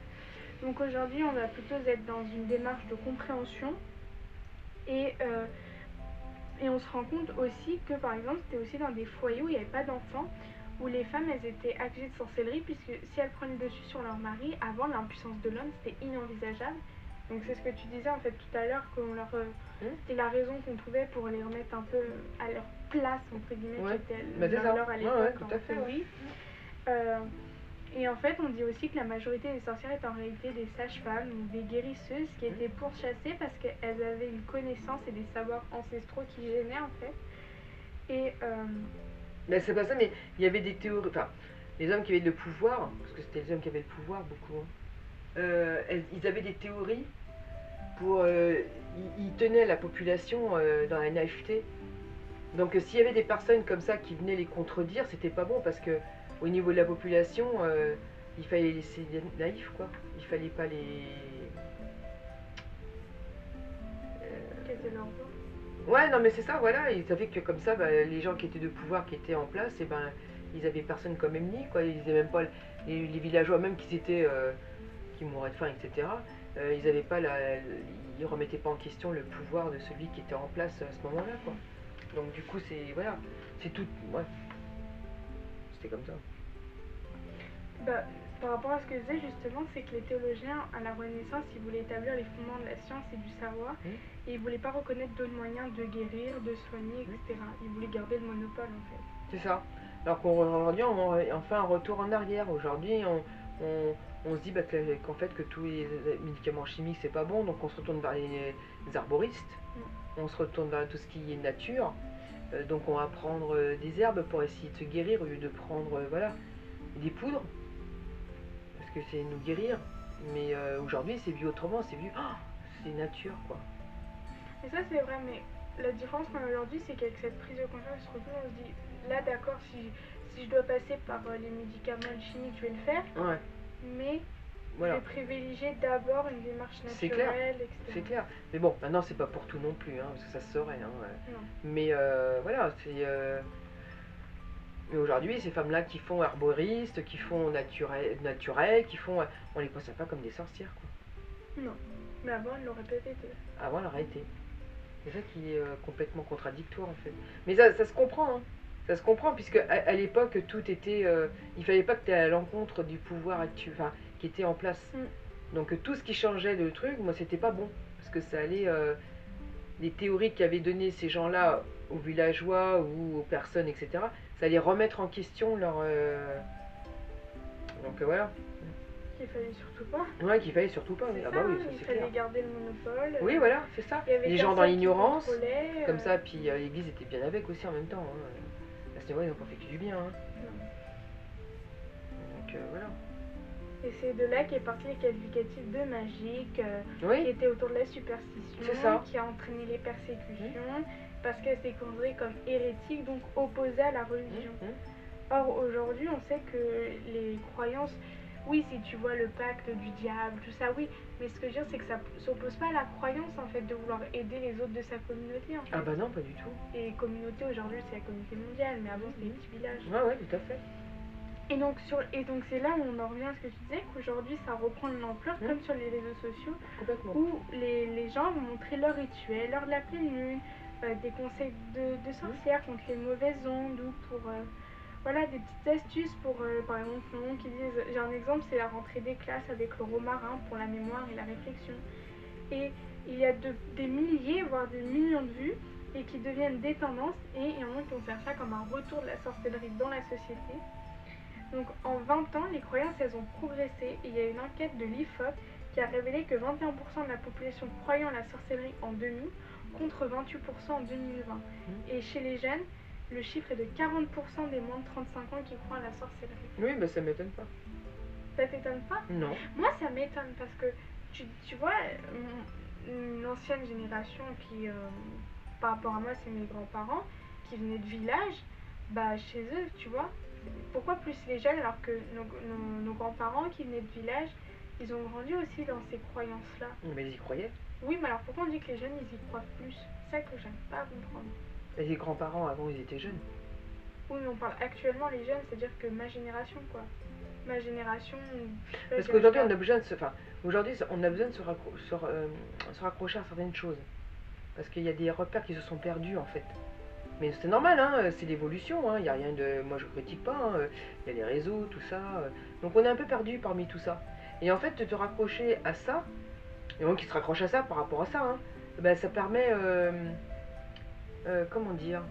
A: Donc aujourd'hui, on va plutôt être dans une démarche de compréhension et on se rend compte aussi que, par exemple, c'était aussi dans des foyers où il n'y avait pas d'enfants, où les femmes, elles étaient accusées de sorcellerie, puisque si elles prenaient le dessus sur leur mari, avant l'impuissance de l'homme, c'était inenvisageable. Donc c'est ce que tu disais en fait tout à l'heure, c'était la raison qu'on trouvait pour les remettre un peu à leur place, entre guillemets,
B: ouais.
A: qui était leur à l'époque.
B: Ouais, tout à fait.
A: Oui. Et en fait, on dit aussi que la majorité des sorcières étaient en réalité des sages-femmes ou des guérisseuses qui étaient pourchassées parce qu'elles avaient une connaissance et des savoirs ancestraux qui gênaient en fait. Et
B: mais c'est pas ça, mais il y avait des théories. Enfin, les hommes qui avaient le pouvoir, parce que c'était les hommes qui avaient le pouvoir beaucoup, ils avaient des théories pour. Ils tenaient la population dans la naïveté. Donc s'il y avait des personnes comme ça qui venaient les contredire, c'était pas bon parce que au niveau de la population, il fallait les laisser naïfs quoi. Il fallait pas les.
A: Casser leur voix.
B: Ouais, non mais c'est ça, voilà. Ils savaient que comme ça, bah, les gens qui étaient de pouvoir, qui étaient en place, et ben ils avaient personne comme ennemi quoi. Ils avaient même pas les villageois même qui mouraient de faim, etc. Ils avaient pas ils remettaient pas en question le pouvoir de celui qui était en place à ce moment-là quoi. Donc du coup c'est voilà, c'est tout. Ouais. C'était comme ça.
A: Bah, par rapport à ce que je disais justement, c'est que les théologiens à la Renaissance, ils voulaient établir les fondements de la science et du savoir, et ils voulaient pas reconnaître d'autres moyens de guérir, de soigner, etc. Ils voulaient garder le monopole en fait.
B: C'est ça. Alors qu'aujourd'hui, on fait un retour en arrière. Aujourd'hui, on se dit bah, qu'en fait que tous les médicaments chimiques c'est pas bon, donc on se retourne vers les arboristes, on se retourne vers tout ce qui est nature. Donc on va prendre des herbes pour essayer de se guérir au lieu de prendre voilà, des poudres, parce que c'est nous guérir. Mais aujourd'hui c'est vu autrement, c'est vu, oh, c'est nature quoi.
A: Et ça c'est vrai, mais la différence qu'on a aujourd'hui, c'est qu'avec cette prise de conscience, on se dit, là d'accord, si je dois passer par les médicaments chimiques, je vais le faire,
B: Ouais.
A: mais
B: voilà.
A: Je vais privilégier d'abord une démarche naturelle, etc.
B: C'est clair. Mais bon, maintenant c'est pas pour tout non plus, hein, parce que ça se saurait. Hein, ouais.
A: Non.
B: Mais voilà, c'est... Mais aujourd'hui, ces femmes-là qui font arboristes, qui font naturel, qui font... on les considère pas comme des sorcières, quoi.
A: Non. Mais avant, elles l'auraient peut-être été.
B: Avant, elles l'auraient été. C'est ça qui est complètement contradictoire, en fait. Mais ça se comprend, hein. Ça se comprend, puisque à l'époque, tout était... il fallait pas que tu aies à l'encontre du pouvoir actuel, enfin, qui était en place. Donc tout ce qui changeait de truc, moi, c'était pas bon. Parce que ça allait... les théories qu'avaient données ces gens-là aux villageois ou aux personnes, etc., ça allait remettre en question leur... Donc voilà.
A: Qu'il fallait surtout pas.
B: Ouais, qu'il fallait surtout pas.
A: Ah
B: bah oui, ça
A: il
B: c'est
A: fallait
B: clair.
A: Garder le monopole.
B: Oui, voilà, c'est ça. Les gens dans l'ignorance, comme ça, puis l'église était bien avec aussi en même temps. Hein. À ce niveau-là, ils n'ont pas fait que du bien. Hein. Donc voilà.
A: Et c'est de là qu'est parti les qualificatifs de magique, qui étaient autour de la superstition, qui a entraîné les persécutions, parce qu'elles étaient considérées comme hérétiques, donc opposées à la religion. Or, aujourd'hui, on sait que les croyances, oui, si tu vois le pacte du diable, tout ça, oui, mais ce que je veux dire, c'est que ça s'oppose pas à la croyance, en fait, de vouloir aider les autres de sa communauté, en fait.
B: Ah bah non, pas du tout.
A: Et communauté, aujourd'hui, c'est la communauté mondiale, mais avant, c'était les petits villages.
B: Ouais, tout à fait.
A: Et donc c'est là où on en revient à ce que tu disais, qu'aujourd'hui ça reprend de l'ampleur, comme sur les réseaux sociaux, où les gens vont montrer leurs rituels, lors de la pleine lune, des conseils de sorcières contre les mauvaises ondes, ou pour voilà, des petites astuces pour, par exemple, qui disent, j'ai un exemple, c'est la rentrée des classes avec le romarin pour la mémoire et la réflexion. Et il y a des milliers, voire des millions de vues, et qui deviennent des tendances, et il y en a qui vont faire ça comme un retour de la sorcellerie dans la société. Donc en 20 ans, les croyances elles ont progressé, et il y a une enquête de l'IFOP qui a révélé que 21% de la population croyait en la sorcellerie en 2000 contre 28% en 2020. Et chez les jeunes, le chiffre est de 40% des moins de 35 ans qui croient à la sorcellerie.
B: Oui, mais ça m'étonne pas.
A: Ça t'étonne pas?
B: Non.
A: Moi ça m'étonne parce que tu vois, une ancienne génération qui, par rapport à moi, c'est mes grands-parents qui venaient de village, bah chez eux, tu vois. Pourquoi plus les jeunes alors que nos grands-parents qui venaient de village, ils ont grandi aussi dans ces croyances-là.
B: Mais ils y croyaient.
A: Oui, mais alors pourquoi on dit que les jeunes ils y croient plus? C'est ça que j'aime pas comprendre.
B: Et les grands-parents avant ils étaient jeunes.
A: Oui, mais on parle actuellement les jeunes, c'est-à-dire que ma génération quoi. Ma génération.
B: Parce qu'aujourd'hui on a besoin de aujourd'hui on a besoin de se raccrocher à certaines choses. Parce qu'il y a des repères qui se sont perdus en fait. Mais c'est normal, hein, c'est l'évolution, hein, il n'y a rien de... Moi je critique pas, hein, il y a les réseaux, tout ça. Donc on est un peu perdu parmi tout ça. Et en fait, te raccrocher à ça, et moi qui se raccroche à ça par rapport à ça, hein, ben, ça permet... comment dire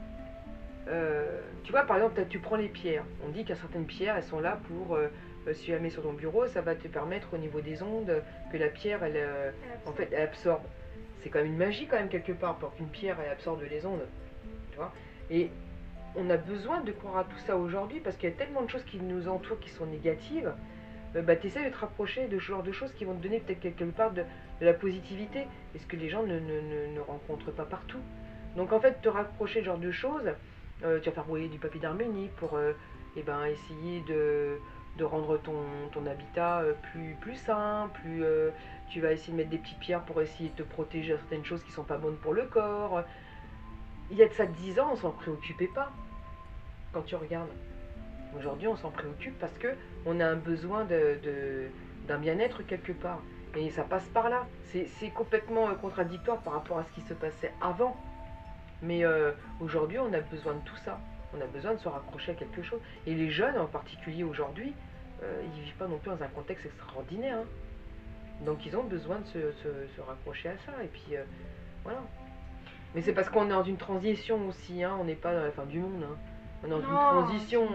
B: tu vois, par exemple, tu prends les pierres. On dit qu'il y a certaines pierres, elles sont là pour... si tu la mets sur ton bureau, ça va te permettre au niveau des ondes que la pierre, en fait, elle absorbe. C'est quand même une magie quand même quelque part, pour qu'une pierre, elle absorbe les ondes. Et on a besoin de croire à tout ça aujourd'hui parce qu'il y a tellement de choses qui nous entourent qui sont négatives. Tu essaies de te rapprocher de ce genre de choses qui vont te donner peut-être quelque part de la positivité. Et ce que les gens ne rencontrent pas partout. Donc en fait, te rapprocher de ce genre de choses, tu vas faire brûler du papier d'Arménie pour essayer de rendre ton habitat plus sain, tu vas essayer de mettre des petites pierres pour essayer de te protéger à certaines choses qui sont pas bonnes pour le corps. Il y a de ça 10 ans, on s'en préoccupait pas quand tu regardes. Aujourd'hui, on s'en préoccupe parce que on a un besoin d'un bien-être quelque part. Et ça passe par là. C'est complètement contradictoire par rapport à ce qui se passait avant. Mais aujourd'hui, on a besoin de tout ça. On a besoin de se raccrocher à quelque chose. Et les jeunes, en particulier aujourd'hui, ils vivent pas non plus dans un contexte extraordinaire, hein. Donc ils ont besoin de se raccrocher à ça. Et puis voilà. Mais c'est parce qu'on est dans une transition aussi, hein. On n'est pas dans la fin du monde, hein. On est dans une transition.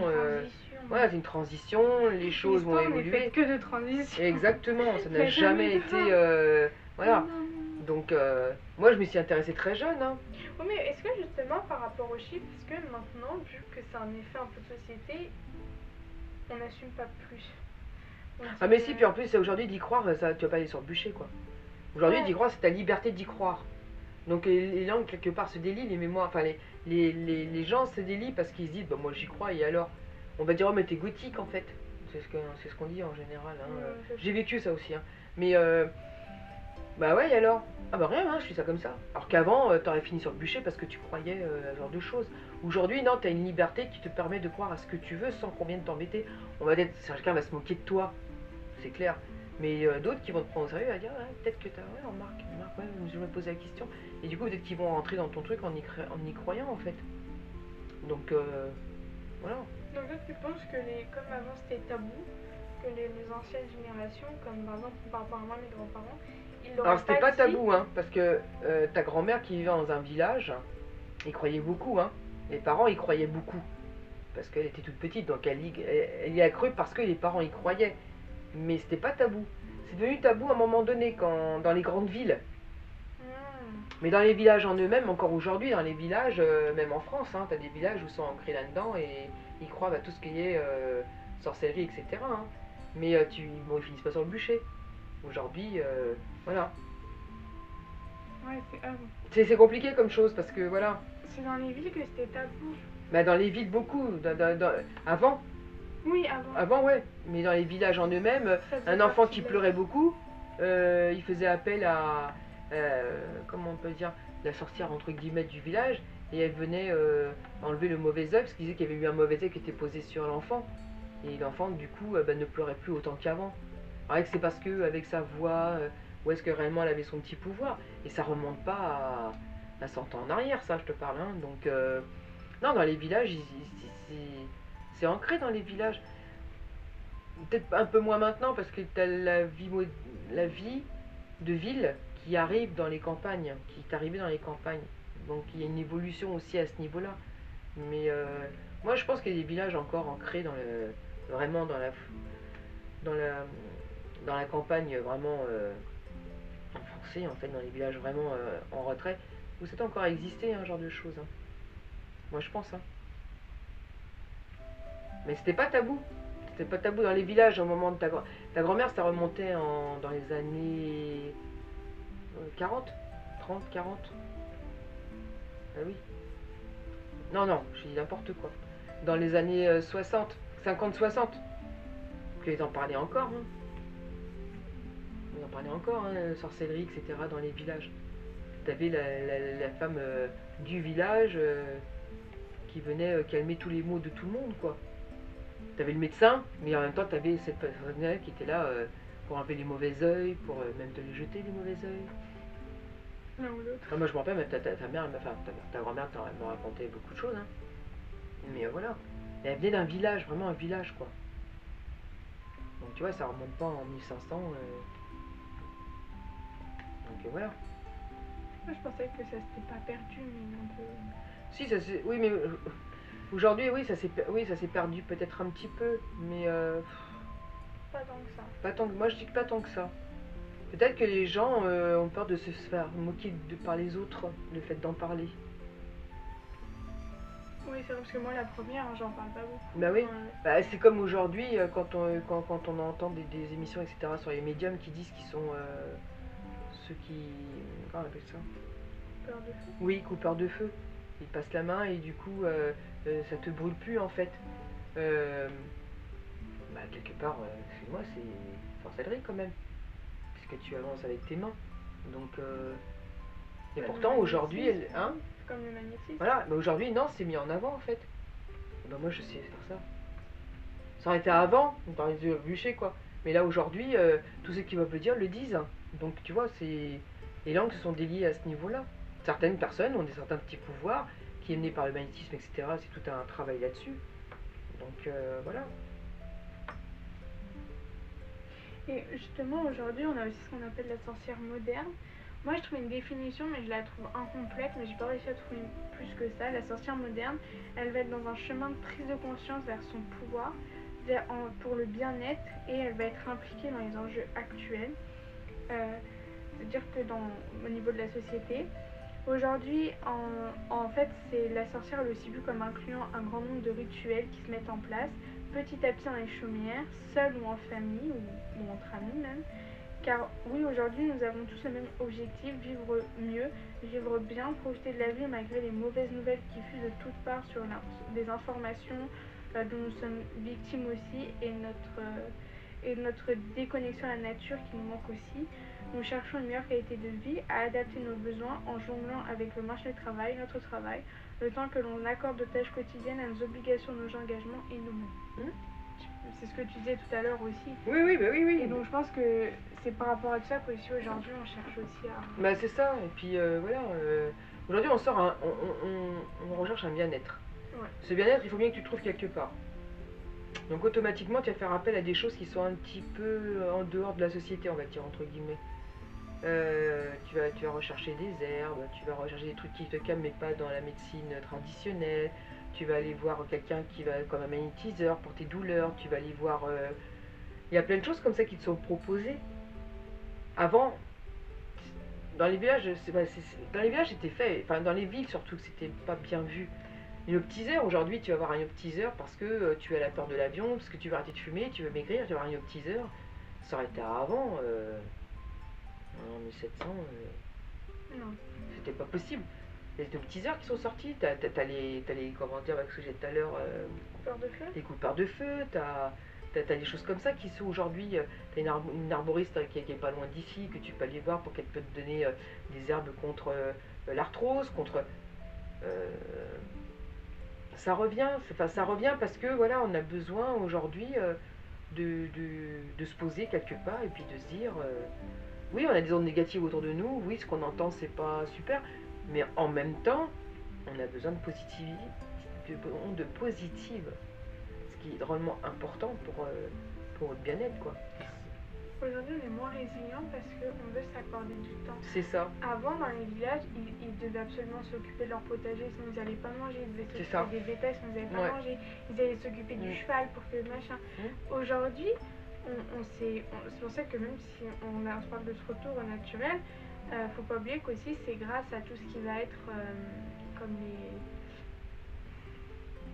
B: Voilà, c'est une transition, les choses vont évoluer.
A: L'histoire n'est faite que de transition.
B: Exactement, ça n'a jamais été. Voilà. Donc, moi je me suis intéressée très jeune, hein.
A: Oui, mais est-ce que justement par rapport aux chiffres, est-ce que maintenant, vu que c'est un effet un peu de société, on n'assume pas plus?
B: Ah, mais si, puis en plus, aujourd'hui d'y croire, ça, tu vas pas aller sur le bûcher, quoi. Aujourd'hui, d'y croire, c'est ta liberté d'y croire. Donc, les langues, quelque part, se délient, les mémoires, enfin, les gens se délient parce qu'ils se disent, bah, moi j'y crois, et alors? On va dire, oh, mais t'es gothique en fait. C'est ce qu'on dit en général, hein. J'ai vécu ça aussi, hein. Mais, bah ouais, et alors? Ah bah rien, hein, je suis ça comme ça. Alors qu'avant, t'aurais fini sur le bûcher parce que tu croyais à ce genre de choses. Aujourd'hui, non, t'as une liberté qui te permet de croire à ce que tu veux sans qu'on vienne t'embêter. On va dire, quelqu'un va se moquer de toi, c'est clair. Mais d'autres qui vont te prendre au sérieux, vont dire, ouais, peut-être que t'as. Ouais, remarque, ouais, je me poser la question. Et du coup, peut-être qu'ils vont rentrer dans ton truc en y croyant en fait. Donc, voilà.
A: Donc toi, tu penses que comme avant c'était tabou, que les anciennes générations, comme par exemple par rapport à moi, mes grands-parents, ils l'auraient
B: Alors c'était pas
A: dit.
B: tabou, hein, parce que ta grand-mère qui vivait dans un village, ils croyaient beaucoup, hein. Les parents y croyaient beaucoup, parce qu'elle était toute petite, donc elle y a cru parce que les parents y croyaient. Mais c'était pas tabou. C'est devenu tabou à un moment donné, dans les grandes villes. Mais dans les villages en eux-mêmes, encore aujourd'hui, dans les villages, même en France, hein, t'as des villages où ils sont ancrés là-dedans et ils croient à tout ce qui est sorcellerie, etc. Hein. Mais bon, ils finissent pas sur le bûcher. Aujourd'hui, voilà.
A: Ouais,
B: c'est compliqué comme chose parce que voilà.
A: C'est dans les villes que c'était tabou.
B: Bah dans les villes beaucoup. Avant.
A: Oui, avant.
B: Avant, ouais. Mais dans les villages en eux-mêmes, un enfant qui pleurait beaucoup, il faisait appel à comment on peut dire, la sorcière entre guillemets du village, et elle venait enlever le mauvais œil parce qu'il disait qu'il y avait eu un mauvais œil qui était posé sur l'enfant, et l'enfant du coup ne pleurait plus autant qu'avant. Alors c'est parce que avec sa voix, ou est-ce que réellement elle avait son petit pouvoir, et ça remonte pas à 100 ans en arrière, ça je te parle, hein. Donc non, dans les villages c'est ancré dans les villages, peut-être un peu moins maintenant parce que t'as la vie de ville qui arrive dans les campagnes, qui est arrivé dans les campagnes. Donc il y a une évolution aussi à ce niveau-là. Mais moi je pense qu'il y a des villages encore ancrés vraiment dans la campagne, vraiment enfoncés en fait, dans les villages vraiment en retrait, où c'est encore existé, un genre de choses, hein. Moi je pense, hein. Mais c'était pas tabou. C'était pas tabou dans les villages au moment de ta grand-mère, ça remontait dans les années 40, 30, 40. Ah oui. Non, je dis n'importe quoi. Dans les années 60, 50, 60. Ils en parlaient encore, hein. Ils en parlaient encore, hein, sorcellerie, etc. dans les villages. T'avais la femme du village qui venait calmer tous les maux de tout le monde, quoi. T'avais le médecin, mais en même temps t'avais cette personne qui était là pour enlever les mauvais œils, pour même te les jeter les mauvais œils.
A: L'un ou l'autre.
B: Ah, moi je me rappelle, ta mère, enfin ta grand-mère m'a raconté beaucoup de choses, hein. Mais voilà, elle venait d'un village, vraiment un village, quoi. Donc tu vois, ça remonte pas en 1500. Donc voilà.
A: Moi je pensais que ça s'était pas perdu, mais un peu.
B: Si, ça c'est. Oui, mais aujourd'hui, oui, ça s'est perdu peut-être un petit peu, mais
A: Pas tant que ça.
B: pas tant que. Moi je dis que pas tant que ça. Peut-être que les gens ont peur de se faire moquer par les autres, le fait d'en parler.
A: Oui, c'est vrai, parce que moi, la première, j'en parle pas beaucoup.
B: Bah oui, bah, c'est comme aujourd'hui, quand on entend des émissions, etc., sur les médiums qui disent qu'ils sont ceux qui... Comment on appelle ça?
A: Coupeur de feu.
B: Oui, coupeur de feu. Il passe la main et du coup, ça te brûle plus en fait. Euh, Bah, quelque part, excuse-moi, c'est sorcellerie quand même. Puisque tu avances avec tes mains. Donc, et
A: Comme le
B: pourtant aujourd'hui,
A: magnétisme.
B: hein,
A: C'est comme le magnétisme.
B: voilà, mais aujourd'hui, non, c'est mis en avant en fait. Bah, moi, je sais faire ça. Ça aurait été avant, on t'aurait dû bûcher quoi. Mais là, aujourd'hui, tous ceux qui veulent le dire le disent. Donc, tu vois, c'est. Les langues se sont déliées à ce niveau-là. Certaines personnes ont des certains petits pouvoirs qui est mené par le magnétisme, etc. C'est tout un travail là-dessus. Donc, voilà.
A: Et justement, aujourd'hui, on a aussi ce qu'on appelle la sorcière moderne. Moi, je trouve une définition, mais je la trouve incomplète, mais j'ai pas réussi à trouver plus que ça. La sorcière moderne, elle va être dans un chemin de prise de conscience vers son pouvoir, pour le bien-être, et elle va être impliquée dans les enjeux actuels. C'est-à-dire que au niveau de la société, aujourd'hui, en fait, c'est la sorcière elle est aussi vue comme incluant un grand nombre de rituels qui se mettent en place petit à petit dans les chaumières, seul ou en famille, ou entre amis même. Car oui, aujourd'hui, nous avons tous le même objectif, vivre mieux, vivre bien, profiter de la vie malgré les mauvaises nouvelles qui fusent de toutes parts sur des informations dont nous sommes victimes aussi, et notre déconnexion à la nature qui nous manque aussi. Nous cherchons une meilleure qualité de vie, à adapter nos besoins en jonglant avec le marché du travail, notre travail, le temps que l'on accorde aux tâches quotidiennes, à nos obligations, nos engagements et nous-mêmes. C'est ce que tu disais tout à l'heure aussi.
B: Oui, oui, bah oui, oui.
A: Et donc je pense que c'est par rapport à tout ça qu'aussi aujourd'hui on cherche aussi à...
B: Bah c'est ça, et puis voilà. Aujourd'hui, on sort on recherche un bien-être.
A: Ouais.
B: Ce bien-être, il faut bien que tu le trouves quelque part. Donc automatiquement, tu vas faire appel à des choses qui sont un petit peu en dehors de la société, on va dire, entre guillemets. Tu vas rechercher des herbes, tu vas rechercher des trucs qui te calment, mais pas dans la médecine traditionnelle. Tu vas aller voir quelqu'un qui va comme un magnétiseur pour tes douleurs. Tu vas aller voir. Il y a plein de choses comme ça qui te sont proposées. Avant, dans les villages, dans les villages c'était fait. Enfin, dans les villes surtout, que c'était pas bien vu. Hypnotiseur, aujourd'hui tu vas voir un hypnotiseur parce que tu as la peur de l'avion, parce que tu veux arrêter de fumer, tu veux maigrir, tu vas voir un hypnotiseur. Ça aurait été avant, en 1700,
A: Non.
B: c'était pas possible. Les hypnotiseurs qui sont sortis, t'as les, comment dire, avec ce que j'ai dit tout à l'heure,
A: Coupeur de feu.
B: les coupeurs de feu, t'as des choses comme ça qui sont aujourd'hui, t'as une arboriste qui est pas loin d'ici, que tu peux aller voir pour qu'elle peut te donner des herbes contre l'arthrose, contre... ça revient, enfin, ça revient parce que voilà, on a besoin aujourd'hui de se poser quelque part et puis de se dire oui, on a des ondes négatives autour de nous, oui, ce qu'on entend c'est pas super, mais en même temps, on a besoin de positivité, de positive, ce qui est drôlement important pour votre bien-être, quoi.
A: Aujourd'hui, on est moins résilient parce qu'on veut s'accorder du temps.
B: C'est ça.
A: Avant, dans les villages, ils devaient absolument s'occuper de leur potager, sinon ils n'allaient pas manger. Ils devaient
B: C'est ça.
A: s'occuper des bétails, sinon ils n'allaient pas manger. Ils allaient s'occuper du cheval pour que machin. Aujourd'hui, c'est pour ça que même si on se parle de ce retour au naturel, faut pas oublier qu'aussi c'est grâce à tout ce qui va être comme les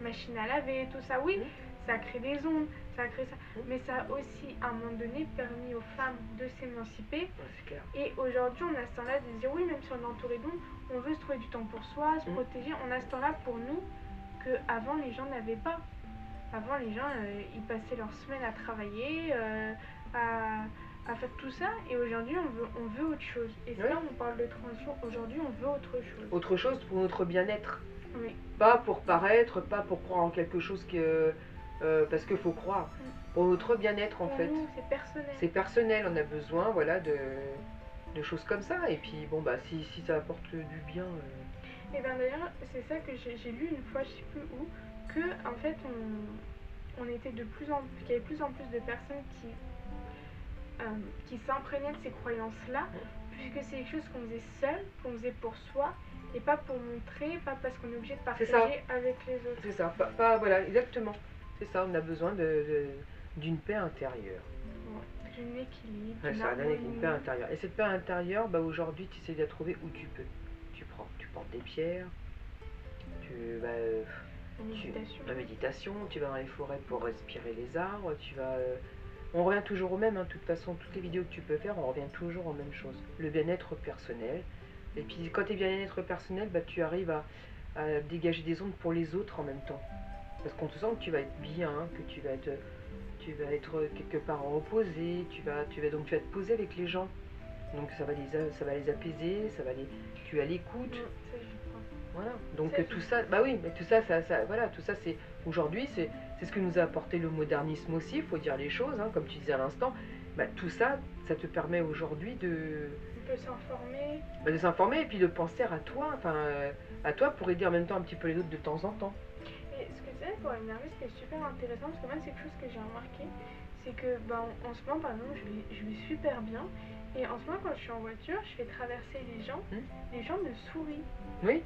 A: machines à laver, tout ça. Oui, ça crée des ondes, ça crée ça. Mais ça a aussi, à un moment donné, permis aux femmes de s'émanciper.
B: C'est clair.
A: Et aujourd'hui, on a ce temps-là de dire oui, même si on est entouré d'ondes, on veut se trouver du temps pour soi, se protéger. On a ce temps-là pour nous que avant les gens n'avaient pas. Avant, les gens, ils passaient leur semaine à travailler, à faire tout ça. Et aujourd'hui, on veut autre chose. Et c'est là où on parle de transition. Aujourd'hui, on veut autre chose.
B: Autre chose pour notre bien-être.
A: Oui.
B: Pas pour paraître, pas pour croire en quelque chose que... parce qu'il faut croire. Pour notre bien-être, en fait.
A: Pour nous, c'est personnel.
B: C'est personnel, on a besoin, voilà, de choses comme ça. Et puis, bon, bah, si ça apporte du bien...
A: Et bien d'ailleurs, c'est ça que j'ai lu une fois, je sais plus où, que en fait on était qu'il y avait de plus en plus de personnes qui s'imprégnaient de ces croyances-là, puisque c'est quelque chose qu'on faisait seul, qu'on faisait pour soi, et pas pour montrer, pas parce qu'on est obligé de partager avec les autres.
B: C'est ça, voilà, exactement. C'est ça, on a besoin d'une paix intérieure.
A: Ouais, d'un équilibre,
B: d'une paix intérieure. Et cette paix intérieure, bah, aujourd'hui, tu essaies de la trouver où tu peux. Tu portes des pierres, la méditation, tu vas dans les forêts pour respirer les arbres, on revient toujours au même, hein. De toute façon, toutes les vidéos que tu peux faire, on revient toujours aux mêmes choses. Le bien-être personnel, Et puis quand tu es bien-être personnel, bah, tu arrives à dégager des ondes pour les autres en même temps. Parce qu'on te sent que tu vas être bien, que tu vas être quelque part reposé, donc tu vas te poser avec les gens. Donc ça va les apaiser, tu es à l'écoute.
A: Ça, j'y crois.
B: Voilà. Donc
A: Ça,
B: tout
A: j'y
B: ça, bah oui, mais tout ça, voilà, tout ça c'est aujourd'hui, c'est ce que nous a apporté le modernisme aussi. Il faut dire les choses, hein, comme tu disais à l'instant. Bah, tout ça, ça te permet aujourd'hui
A: On peut s'informer.
B: de s'informer et puis de penser à toi, enfin à toi pour aider en même temps un petit peu les autres de temps en temps.
A: Et ce que tu disais pour l'énergie, ce qui est super intéressant, parce que moi, c'est quelque chose que j'ai remarqué, c'est que ben, en ce moment, par exemple, je vais super bien. Et en ce moment, quand je suis en voiture, je fais traverser les gens me sourient.
B: Oui.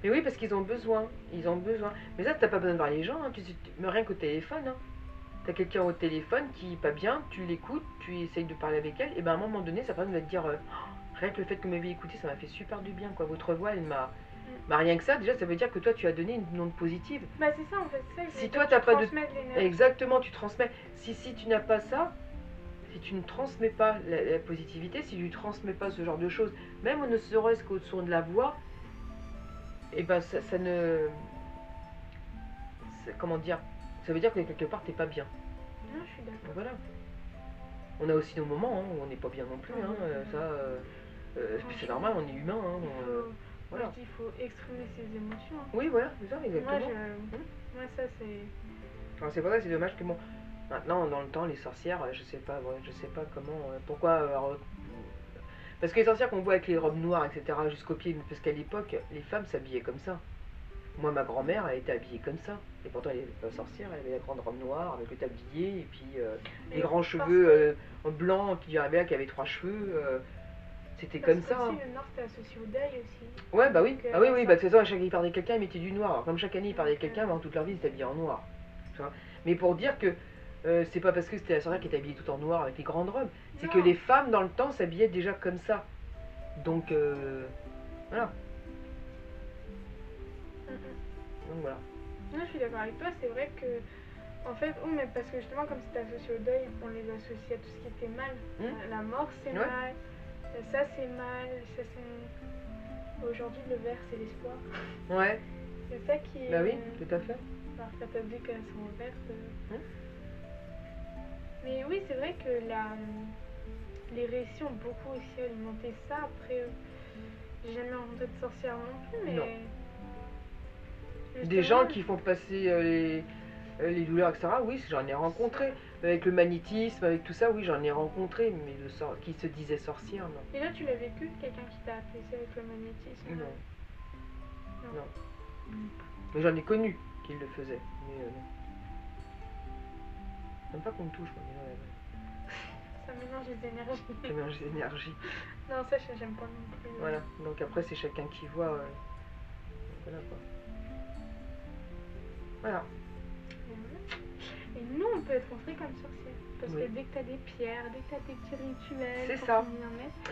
B: Mais oui, parce qu'ils ont besoin. Ils ont besoin. Mais ça, t'as pas besoin de voir les gens, hein. Mais rien qu'au téléphone. Hein. T'as quelqu'un au téléphone qui est pas bien, tu l'écoutes, tu essayes de parler avec elle, et ben à un moment donné, ça va te dire rien que le fait que vous m'avez écouté, ça m'a fait super du bien, quoi. Votre voix, elle m'a. Bah rien que ça, déjà, ça veut dire que toi, tu as donné une onde positive.
A: Bah c'est ça en fait, c'est ça que je
B: Si
A: veux
B: toi,
A: dire,
B: t'as
A: tu
B: pas de.
A: transmets de l'énergie.
B: Exactement, tu transmets. Si tu n'as pas ça, si tu ne transmets pas la positivité, si tu ne transmets pas ce genre de choses, même ne serait-ce qu'au son de la voix, et ben ça ne. Comment dire? Ça veut dire que quelque part, t'es pas bien.
A: Non, je suis d'accord.
B: Donc voilà. On a aussi nos moments hein, où on n'est pas bien non plus. Hein, puis c'est normal, on est humain. Hein,
A: voilà. Moi, je dis, il faut exprimer ses émotions. Hein.
B: Oui, voilà, c'est ça, exactement.
A: Moi ça, c'est.
B: Alors, c'est pour ça que c'est dommage que bon. Maintenant, dans le temps, les sorcières, je sais pas comment. Pourquoi. Parce que les sorcières qu'on voit avec les robes noires, etc., jusqu'aux pieds, parce qu'à l'époque, les femmes s'habillaient comme ça. Moi, ma grand-mère, elle était habillée comme ça. Et pourtant, elle n'était pas sorcière, elle avait la grande robe noire avec le tablier, et puis les grands cheveux en blanc qui arrivaient, qui avait 3 cheveux. C'était comme ça.
A: Aussi, le noir, c'était associé au deuil aussi.
B: Ouais, bah oui.
A: Donc,
B: ah oui, oui, bah de toute façon, à chaque année, ils parlaient de quelqu'un, ils mettaient du noir. Alors, comme chaque année, ils parlaient de quelqu'un, bah, toute leur vie, ils étaient habillés en noir. Tu vois. Mais pour dire que c'est pas parce que c'était la sorcière qui était habillée tout en noir avec les grandes robes, c'est que les femmes, dans le temps, s'habillaient déjà comme ça. Donc, voilà. Donc voilà.
A: Non, je suis d'accord avec toi, c'est vrai que, en fait, mais parce que justement, comme c'était associé au deuil, on les associe à tout ce qui était mal. La mort, c'est mal, ça, c'est mal, ça, c'est. Aujourd'hui, le vert, c'est l'espoir.
B: Ouais.
A: C'est ça qui est.
B: Bah oui, tout à fait.
A: Alors, quand t'as dit qu'elles sont vertes. Mais oui, c'est vrai que les récits ont beaucoup aussi alimenté ça. Après, j'ai jamais rencontré de sorcière non plus, mais.
B: Non. Des gens qui font passer les douleurs, etc. Oui, j'en ai rencontré. Avec le magnétisme, avec tout ça, oui, j'en ai rencontré, mais qui se disaient sorcières, non.
A: Et là, tu l'as vécu, quelqu'un qui t'a appelé ça avec le magnétisme?
B: Non. Mais j'en ai connu qui le faisaient, mais non. J'aime pas qu'on me touche, moi.
A: Ça mélange les énergies.
B: Ça mélange les énergies.
A: Non, ça, j'aime pas non plus.
B: Voilà, donc après, c'est chacun qui voit. Voilà quoi. Voilà.
A: Et nous, on peut être construit comme sorcière. Parce que dès que tu as des pierres, dès que tu as tes petits rituels,
B: c'est ça.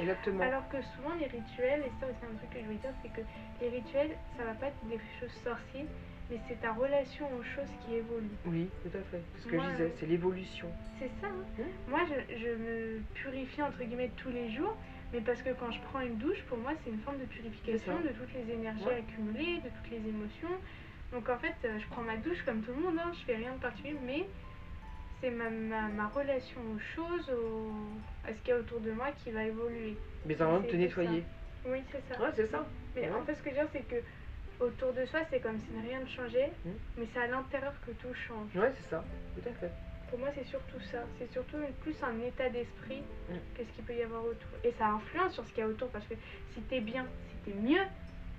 A: Exactement. Alors que souvent, les rituels, et ça aussi, un truc que je voulais dire, c'est que les rituels, ça va pas être des choses sorcières, mais c'est ta relation aux choses qui évolue.
B: Oui, tout à fait. C'est ce que je disais, c'est l'évolution.
A: C'est ça. Hein. Moi, je me purifie, entre guillemets, tous les jours. Mais parce que quand je prends une douche, pour moi, c'est une forme de purification de toutes les énergies accumulées, de toutes les émotions. Donc en fait, je prends ma douche comme tout le monde, hein, je fais rien de particulier, mais c'est ma relation aux choses, à ce qu'il y a autour de moi qui va évoluer.
B: Mais ça va te nettoyer.
A: Oui, c'est ça.
B: Ouais, c'est ça.
A: Mais en fait, ce que je veux dire, c'est que autour de soi, c'est comme si rien ne changeait, mais c'est à l'intérieur que tout change.
B: Ouais, c'est ça, tout à fait.
A: Pour moi, c'est surtout ça. C'est surtout plus un état d'esprit que ce qu'il peut y avoir autour. Et ça influence sur ce qu'il y a autour, parce que si t'es bien, si t'es mieux,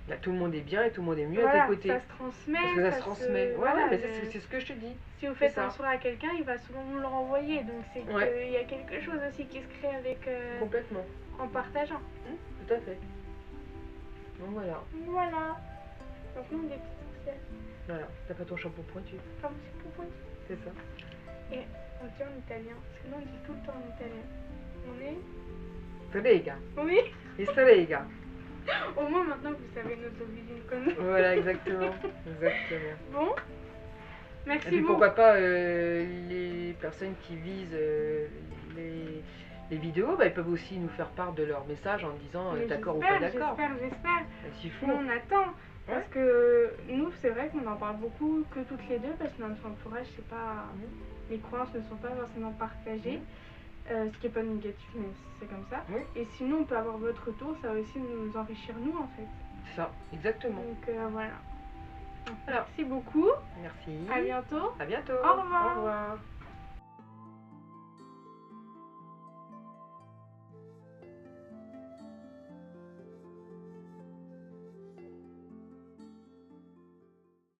B: là, tout le monde est bien et tout le monde est mieux à tes côtés.
A: Ça se transmet.
B: Parce que ça se transmet. Ouais, mais c'est ce que je te dis.
A: Si vous faites un soin à quelqu'un, il va souvent vous le renvoyer. Donc c'est qu'il y a quelque chose aussi qui se crée avec.
B: Complètement.
A: En partageant.
B: Tout à fait. Donc voilà.
A: Voilà. Donc nous, on est des petites sorcières.
B: Voilà. T'as pas ton shampoing pointu.
A: Pas mon shampoing pointu.
B: C'est ça.
A: Et on dit en italien. Parce que nous, on dit tout le temps en italien. On est.
B: Strega.
A: Oui.
B: Et strega.
A: Au moins maintenant vous savez nos origines comme nous.
B: Voilà, exactement. Exactement.
A: Bon, merci
B: beaucoup. Et puis pourquoi pas les personnes qui visent les vidéos, bah, ils peuvent aussi nous faire part de leur message en disant
A: Mais
B: d'accord ou pas
A: j'espère,
B: d'accord.
A: j'espère.
B: S'il faut.
A: Nous, on attend. Parce que nous, c'est vrai qu'on en parle beaucoup que toutes les deux, parce que notre entourage, c'est pas... Les croyances ne sont pas forcément partagées. Ce qui est pas négatif, mais c'est comme ça. Et sinon, on peut avoir votre retour, ça va aussi nous enrichir nous, en fait.
B: C'est ça, exactement.
A: Donc voilà. Donc, merci beaucoup.
B: Merci.
A: À bientôt.
B: À bientôt.
A: Au revoir.
B: Au revoir.